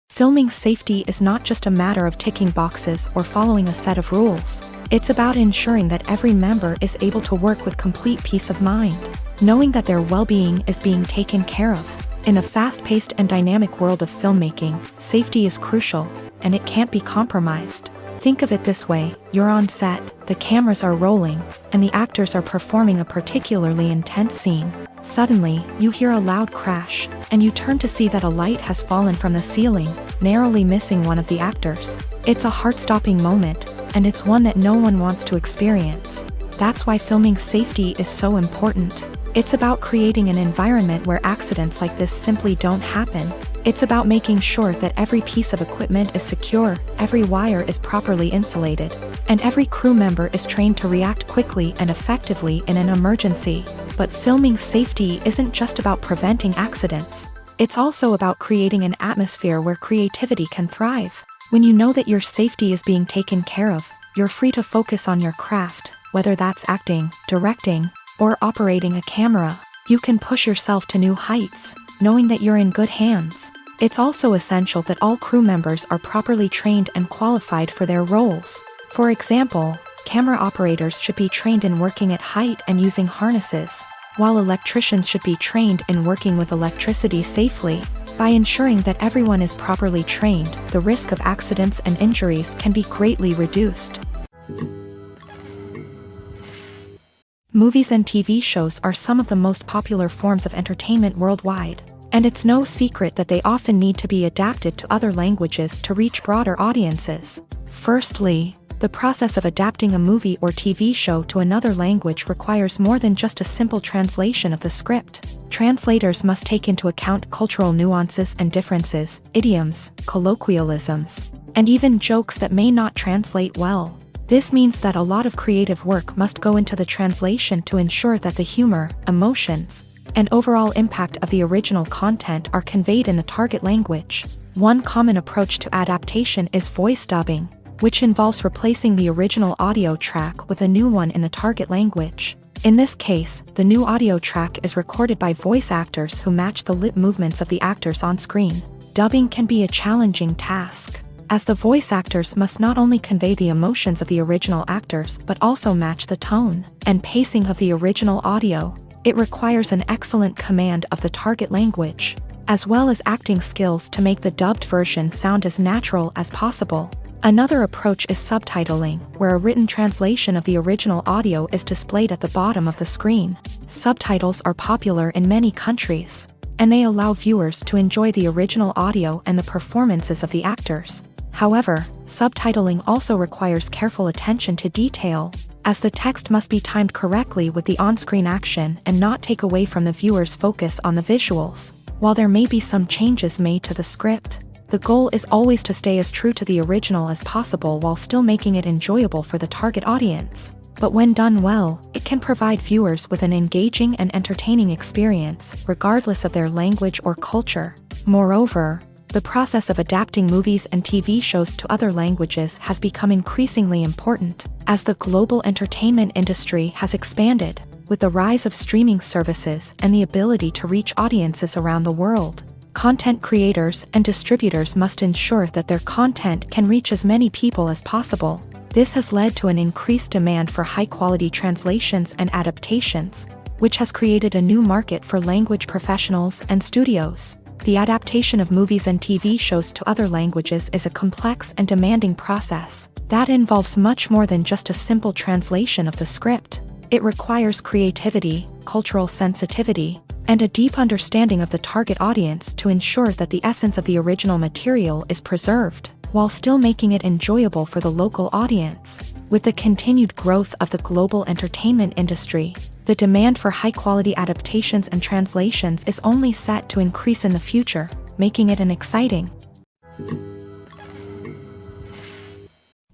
Filming safety is not just a matter of ticking boxes or following a set of rules. It's about ensuring that every member is able to work with complete peace of mind, knowing that their well-being is being taken care of. In a fast-paced and dynamic world of filmmaking, safety is crucial, and it can't be compromised. Think of it this way: you're on set, the cameras are rolling, and the actors are performing a particularly intense scene. Suddenly, you hear a loud crash, and you turn to see that a light has fallen from the ceiling, narrowly missing one of the actors. It's a heart-stopping moment, and it's one that no one wants to experience. That's why filming safety is so important. It's about creating an environment where accidents like this simply don't happen. It's about making sure that every piece of equipment is secure, every wire is properly insulated, and every crew member is trained to react quickly and effectively in an emergency. But filming safety isn't just about preventing accidents. It's also about creating an atmosphere where creativity can thrive. When you know that your safety is being taken care of, you're free to focus on your craft, whether that's acting, directing, or operating a camera. You can push yourself to new heights, knowing that you're in good hands. It's also essential that all crew members are properly trained and qualified for their roles. For example, camera operators should be trained in working at height and using harnesses, while electricians should be trained in working with electricity safely. By ensuring that everyone is properly trained, the risk of accidents and injuries can be greatly reduced. Movies and TV shows are some of the most popular forms of entertainment worldwide, and it's no secret that they often need to be adapted to other languages to reach broader audiences. Firstly, the process of adapting a movie or TV show to another language requires more than just a simple translation of the script. Translators must take into account cultural nuances and differences, idioms, colloquialisms, and even jokes that may not translate well. This means that a lot of creative work must go into the translation to ensure that the humor, emotions, and overall impact of the original content are conveyed in the target language. One common approach to adaptation is voice dubbing, which involves replacing the original audio track with a new one in the target language. In this case, the new audio track is recorded by voice actors who match the lip movements of the actors on screen. Dubbing can be a challenging task, as the voice actors must not only convey the emotions of the original actors but also match the tone and pacing of the original audio. It requires an excellent command of the target language, as well as acting skills to make the dubbed version sound as natural as possible. Another approach is subtitling, where a written translation of the original audio is displayed at the bottom of the screen. Subtitles are popular in many countries, and they allow viewers to enjoy the original audio and the performances of the actors. However, subtitling also requires careful attention to detail, as the text must be timed correctly with the on-screen action and not take away from the viewer's focus on the visuals. While there may be some changes made to the script, The goal is always to stay as true to the original as possible while still making it enjoyable for the target audience. But when done well, it can provide viewers with an engaging and entertaining experience, regardless of their language or culture. Moreover, the process of adapting movies and TV shows to other languages has become increasingly important, as the global entertainment industry has expanded, with the rise of streaming services and the ability to reach audiences around the world. Content creators and distributors must ensure that their content can reach as many people as possible. This has led to an increased demand for high-quality translations and adaptations, which has created a new market for language professionals and studios. The adaptation of movies and TV shows to other languages is a complex and demanding process that involves much more than just a simple translation of the script. It requires creativity, cultural sensitivity, and a deep understanding of the target audience to ensure that the essence of the original material is preserved, while still making it enjoyable for the local audience. With the continued growth of the global entertainment industry, the demand for high-quality adaptations and translations is only set to increase in the future, making it an exciting.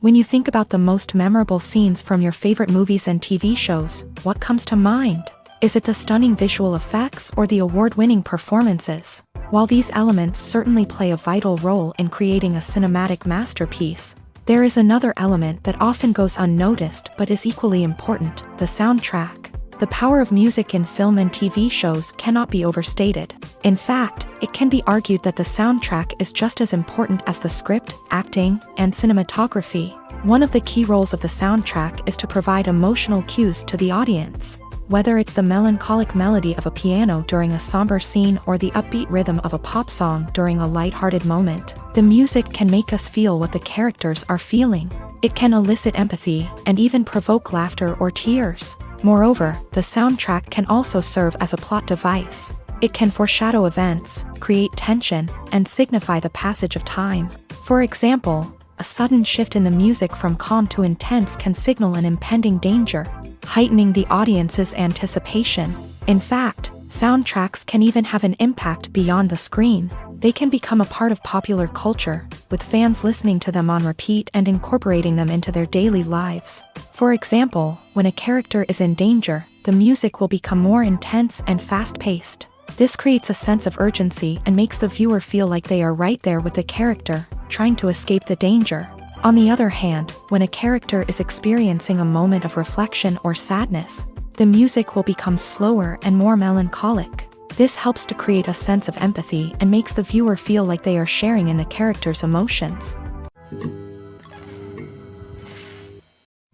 When you think about the most memorable scenes from your favorite movies and TV shows, what comes to mind? Is it the stunning visual effects or the award-winning performances? While these elements certainly play a vital role in creating a cinematic masterpiece, there is another element that often goes unnoticed but is equally important: the soundtrack. The power of music in film and TV shows cannot be overstated. In fact, it can be argued that the soundtrack is just as important as the script, acting, and cinematography. One of the key roles of the soundtrack is to provide emotional cues to the audience. Whether it's the melancholic melody of a piano during a somber scene or the upbeat rhythm of a pop song during a light-hearted moment, the music can make us feel what the characters are feeling. It can elicit empathy and even provoke laughter or tears. Moreover, the soundtrack can also serve as a plot device. It can foreshadow events, create tension, and signify the passage of time. For example, a sudden shift in the music from calm to intense can signal an impending danger, heightening the audience's anticipation. In fact, soundtracks can even have an impact beyond the screen. They can become a part of popular culture, with fans listening to them on repeat and incorporating them into their daily lives. For example, when a character is in danger, the music will become more intense and fast-paced. This creates a sense of urgency and makes the viewer feel like they are right there with the character, trying to escape the danger. On the other hand, when a character is experiencing a moment of reflection or sadness, the music will become slower and more melancholic. This helps to create a sense of empathy and makes the viewer feel like they are sharing in the character's emotions.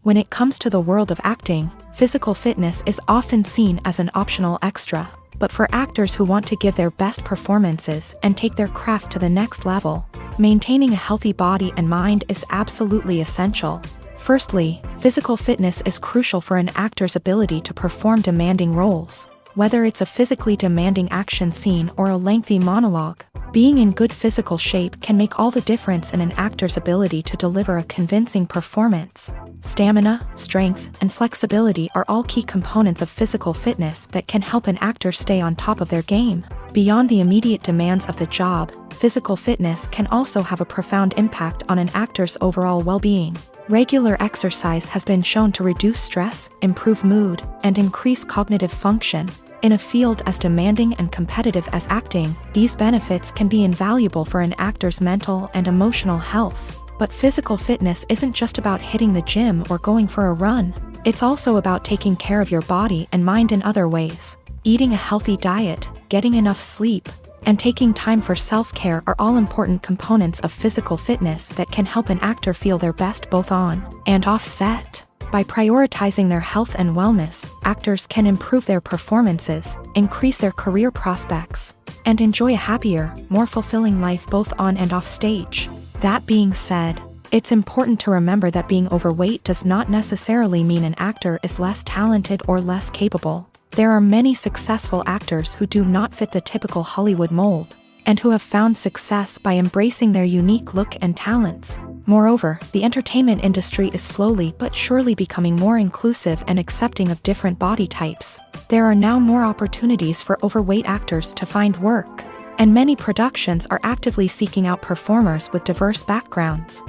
When it comes to the world of acting, physical fitness is often seen as an optional extra. But for actors who want to give their best performances and take their craft to the next level, maintaining a healthy body and mind is absolutely essential. Firstly, physical fitness is crucial for an actor's ability to perform demanding roles. Whether it's a physically demanding action scene or a lengthy monologue, being in good physical shape can make all the difference in an actor's ability to deliver a convincing performance. Stamina, strength, and flexibility are all key components of physical fitness that can help an actor stay on top of their game. Beyond the immediate demands of the job, physical fitness can also have a profound impact on an actor's overall well-being. Regular exercise has been shown to reduce stress, improve mood, and increase cognitive function. In a field as demanding and competitive as acting, these benefits can be invaluable for an actor's mental and emotional health. But physical fitness isn't just about hitting the gym or going for a run. It's also about taking care of your body and mind in other ways. Eating a healthy diet, getting enough sleep, and taking time for self-care are all important components of physical fitness that can help an actor feel their best both on and off set. By prioritizing their health and wellness, actors can improve their performances, increase their career prospects, and enjoy a happier, more fulfilling life both on and off stage. That being said, it's important to remember that being overweight does not necessarily mean an actor is less talented or less capable. There are many successful actors who do not fit the typical Hollywood mold, and who have found success by embracing their unique look and talents. Moreover, the entertainment industry is slowly but surely becoming more inclusive and accepting of different body types. There are now more opportunities for overweight actors to find work. and many productions are actively seeking out performers with diverse backgrounds.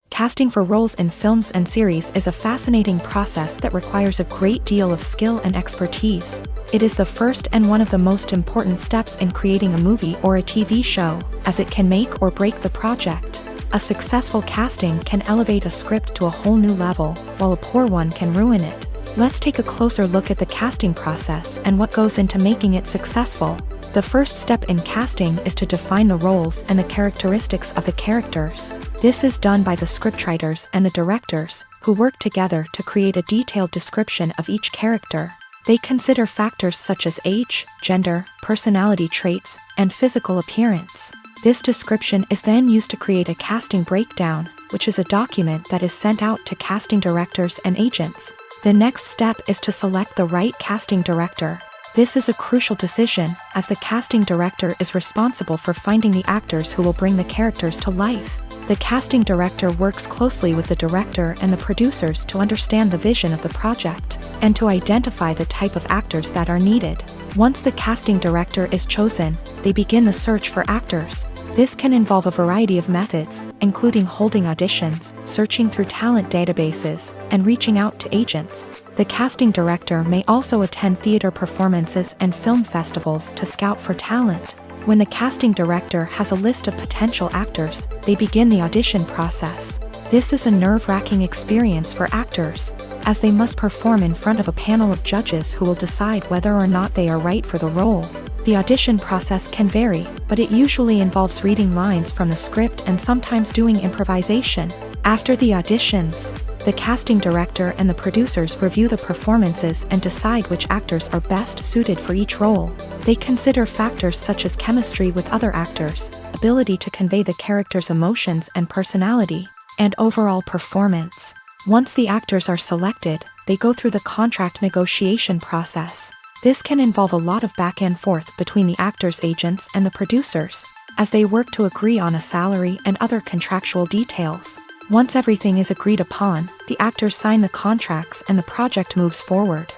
Casting for roles in films and series is a fascinating process that requires a great deal of skill and expertise. It is the first and one of the most important steps in creating a movie or a TV show, as it can make or break the project. A successful casting can elevate a script to a whole new level, while a poor one can ruin it. Let's take a closer look at the casting process and what goes into making it successful. The first step in casting is to define the roles and the characteristics of the characters. This is done by the scriptwriters and the directors, who work together to create a detailed description of each character. They consider factors such as age, gender, personality traits, and physical appearance. This description is then used to create a casting breakdown, which is a document that is sent out to casting directors and agents. The next step is to select the right casting director. This is a crucial decision, as the casting director is responsible for finding the actors who will bring the characters to life. The casting director works closely with the director and the producers to understand the vision of the project, and to identify the type of actors that are needed. Once the casting director is chosen, they begin the search for actors. This can involve a variety of methods, including holding auditions, searching through talent databases, and reaching out to agents. The casting director may also attend theater performances and film festivals to scout for talent. When the casting director has a list of potential actors, they begin the audition process. This is a nerve-wracking experience for actors, as they must perform in front of a panel of judges who will decide whether or not they are right for the role. The audition process can vary, but it usually involves reading lines from the script and sometimes doing improvisation. After the auditions, the casting director and the producers review the performances and decide which actors are best suited for each role. They consider factors such as chemistry with other actors, ability to convey the character's emotions and personality, and overall performance. Once the actors are selected, they go through the contract negotiation process. This can involve a lot of back and forth between the actors' agents and the producers, as they work to agree on a salary and other contractual details. Once everything is agreed upon, the actors sign the contracts and the project moves forward.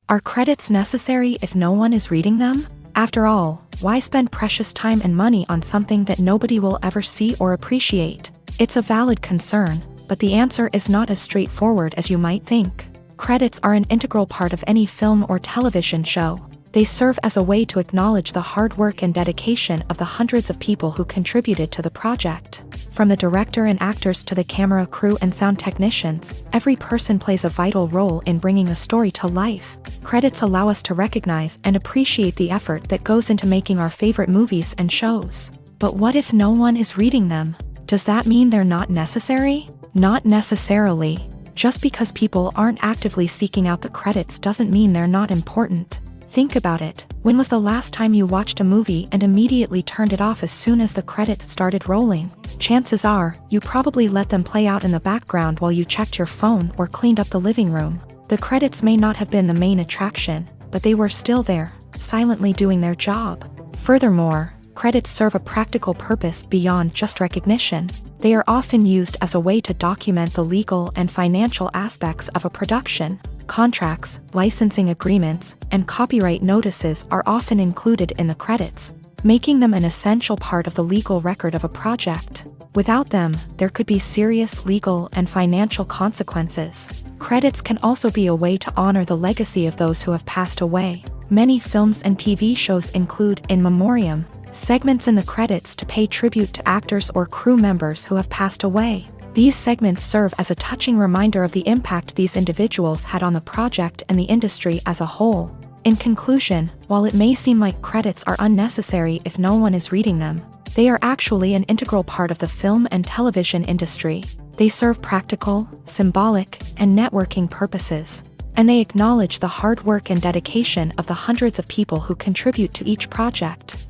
Are credits necessary if no one is reading them? After all, why spend precious time and money on something that nobody will ever see or appreciate? It's a valid concern, but the answer is not as straightforward as you might think. Credits are an integral part of any film or television show. They serve as a way to acknowledge the hard work and dedication of the hundreds of people who contributed to the project. From the director and actors to the camera crew and sound technicians, every person plays a vital role in bringing a story to life. Credits allow us to recognize and appreciate the effort that goes into making our favorite movies and shows. But what if no one is reading them? Does that mean they're not necessary? Not necessarily. Just because people aren't actively seeking out the credits doesn't mean they're not important. Think about it. When was the last time you watched a movie and immediately turned it off as soon as the credits started rolling? Chances are, you probably let them play out in the background while you checked your phone or cleaned up the living room. The credits may not have been the main attraction, but they were still there, silently doing their job. Furthermore, credits serve a practical purpose beyond just recognition. They are often used as a way to document the legal and financial aspects of a production. Contracts, licensing agreements, and copyright notices are often included in the credits, making them an essential part of the legal record of a project. Without them, there could be serious legal and financial consequences. Credits can also be a way to honor the legacy of those who have passed away. Many films and TV shows include in memoriam segments in the credits to pay tribute to actors or crew members who have passed away. These segments serve as a touching reminder of the impact these individuals had on the project and the industry as a whole. In conclusion, while it may seem like credits are unnecessary if no one is reading them, they are actually an integral part of the film and television industry. They serve practical, symbolic, and networking purposes, and they acknowledge the hard work and dedication of the hundreds of people who contribute to each project.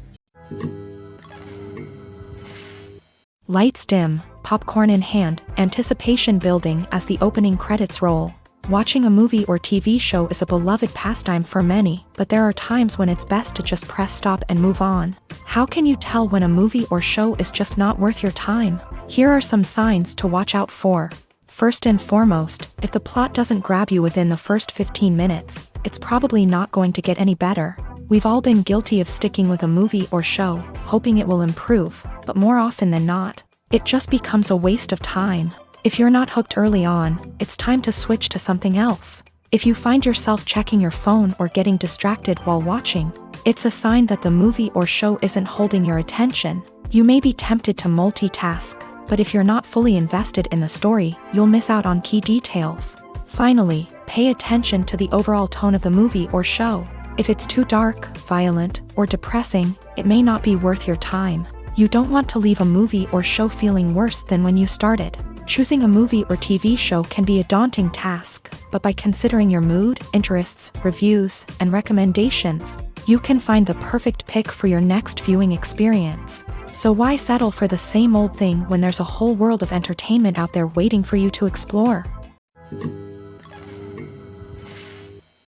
Lights dim, popcorn in hand, anticipation building as the opening credits roll. Watching a movie or TV show is a beloved pastime for many, but there are times when it's best to just press stop and move on. How can you tell when a movie or show is just not worth your time? Here are some signs to watch out for. First and foremost, if the plot doesn't grab you within the first 15 minutes, it's probably not going to get any better. We've all been guilty of sticking with a movie or show, hoping it will improve, but more often than not, it just becomes a waste of time. If you're not hooked early on, it's time to switch to something else. If you find yourself checking your phone or getting distracted while watching, it's a sign that the movie or show isn't holding your attention. You may be tempted to multitask, but if you're not fully invested in the story, you'll miss out on key details. Finally, pay attention to the overall tone of the movie or show. If it's too dark, violent, or depressing, it may not be worth your time. You don't want to leave a movie or show feeling worse than when you started. Choosing a movie or TV show can be a daunting task, but by considering your mood, interests, reviews, and recommendations, you can find the perfect pick for your next viewing experience. So why settle for the same old thing when there's a whole world of entertainment out there waiting for you to explore?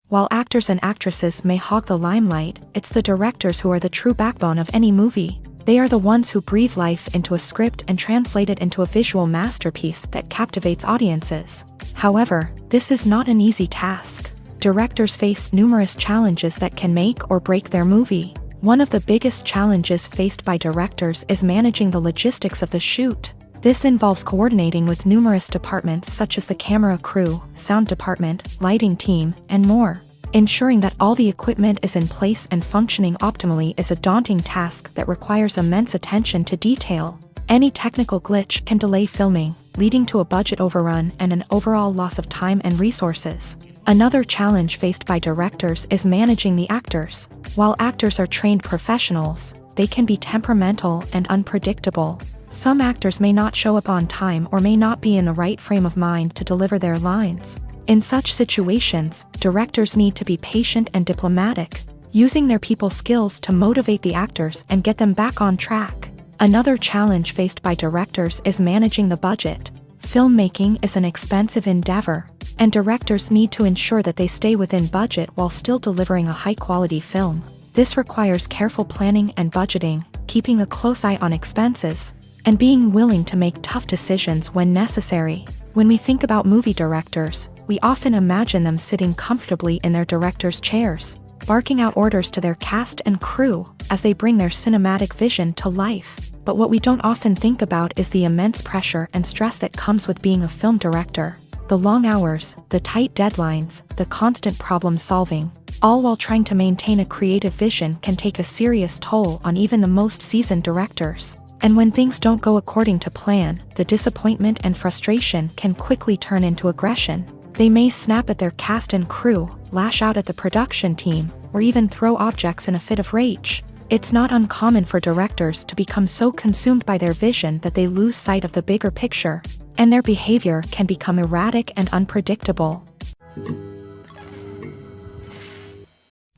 While actors and actresses may hog the limelight, it's the directors who are the true backbone of any movie. They are the ones who breathe life into a script and translate it into a visual masterpiece that captivates audiences. However, this is not an easy task. Directors face numerous challenges that can make or break their movie. One of the biggest challenges faced by directors is managing the logistics of the shoot. This involves coordinating with numerous departments such as the camera crew, sound department, lighting team, and more. Ensuring that all the equipment is in place and functioning optimally is a daunting task that requires immense attention to detail. Any technical glitch can delay filming, leading to a budget overrun and an overall loss of time and resources. Another challenge faced by directors is managing the actors. While actors are trained professionals, they can be temperamental and unpredictable. Some actors may not show up on time or may not be in the right frame of mind to deliver their lines. In such situations, directors need to be patient and diplomatic, using their people skills to motivate the actors and get them back on track. Another challenge faced by directors is managing the budget. Filmmaking is an expensive endeavor, and directors need to ensure that they stay within budget while still delivering a high-quality film. This requires careful planning and budgeting, keeping a close eye on expenses, and being willing to make tough decisions when necessary. When we think about movie directors, we often imagine them sitting comfortably in their director's chairs, barking out orders to their cast and crew as they bring their cinematic vision to life. But what we don't often think about is the immense pressure and stress that comes with being a film director. The long hours, the tight deadlines, the constant problem solving, all while trying to maintain a creative vision can take a serious toll on even the most seasoned directors. And when things don't go according to plan, the disappointment and frustration can quickly turn into aggression. They may snap at their cast and crew, lash out at the production team, or even throw objects in a fit of rage. It's not uncommon for directors to become so consumed by their vision that they lose sight of the bigger picture, and their behavior can become erratic and unpredictable.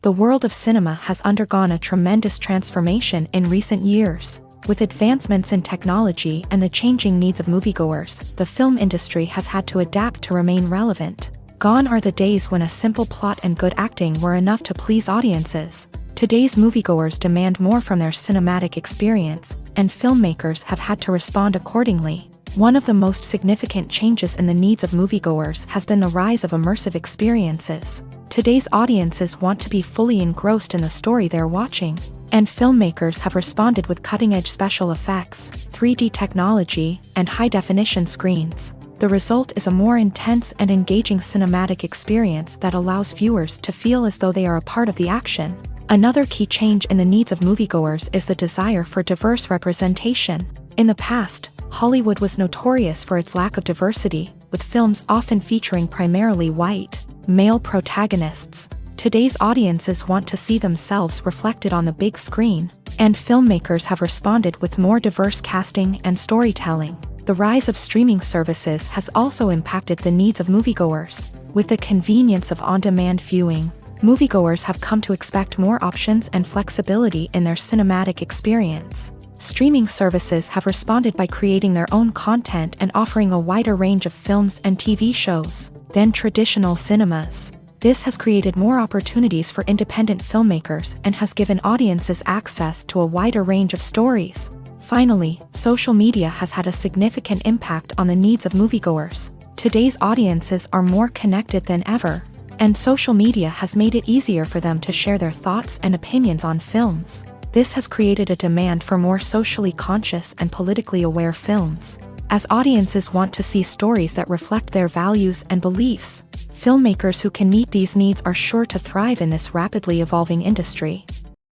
The world of cinema has undergone a tremendous transformation in recent years. With advancements in technology and the changing needs of moviegoers, the film industry has had to adapt to remain relevant. Gone are the days when a simple plot and good acting were enough to please audiences. Today's moviegoers demand more from their cinematic experience, and filmmakers have had to respond accordingly. One of the most significant changes in the needs of moviegoers has been the rise of immersive experiences. Today's audiences want to be fully engrossed in the story they're watching, and filmmakers have responded with cutting-edge special effects, 3D technology, and high-definition screens. The result is a more intense and engaging cinematic experience that allows viewers to feel as though they are a part of the action. Another key change in the needs of moviegoers is the desire for diverse representation. In the past, Hollywood was notorious for its lack of diversity, with films often featuring primarily white, male protagonists. Today's audiences want to see themselves reflected on the big screen, and filmmakers have responded with more diverse casting and storytelling. The rise of streaming services has also impacted the needs of moviegoers. With the convenience of on-demand viewing, moviegoers have come to expect more options and flexibility in their cinematic experience. Streaming services have responded by creating their own content and offering a wider range of films and TV shows than traditional cinemas. This has created more opportunities for independent filmmakers and has given audiences access to a wider range of stories. Finally, social media has had a significant impact on the needs of moviegoers. Today's audiences are more connected than ever, and social media has made it easier for them to share their thoughts and opinions on films. This has created a demand for more socially conscious and politically aware films. As audiences want to see stories that reflect their values and beliefs, filmmakers who can meet these needs are sure to thrive in this rapidly evolving industry.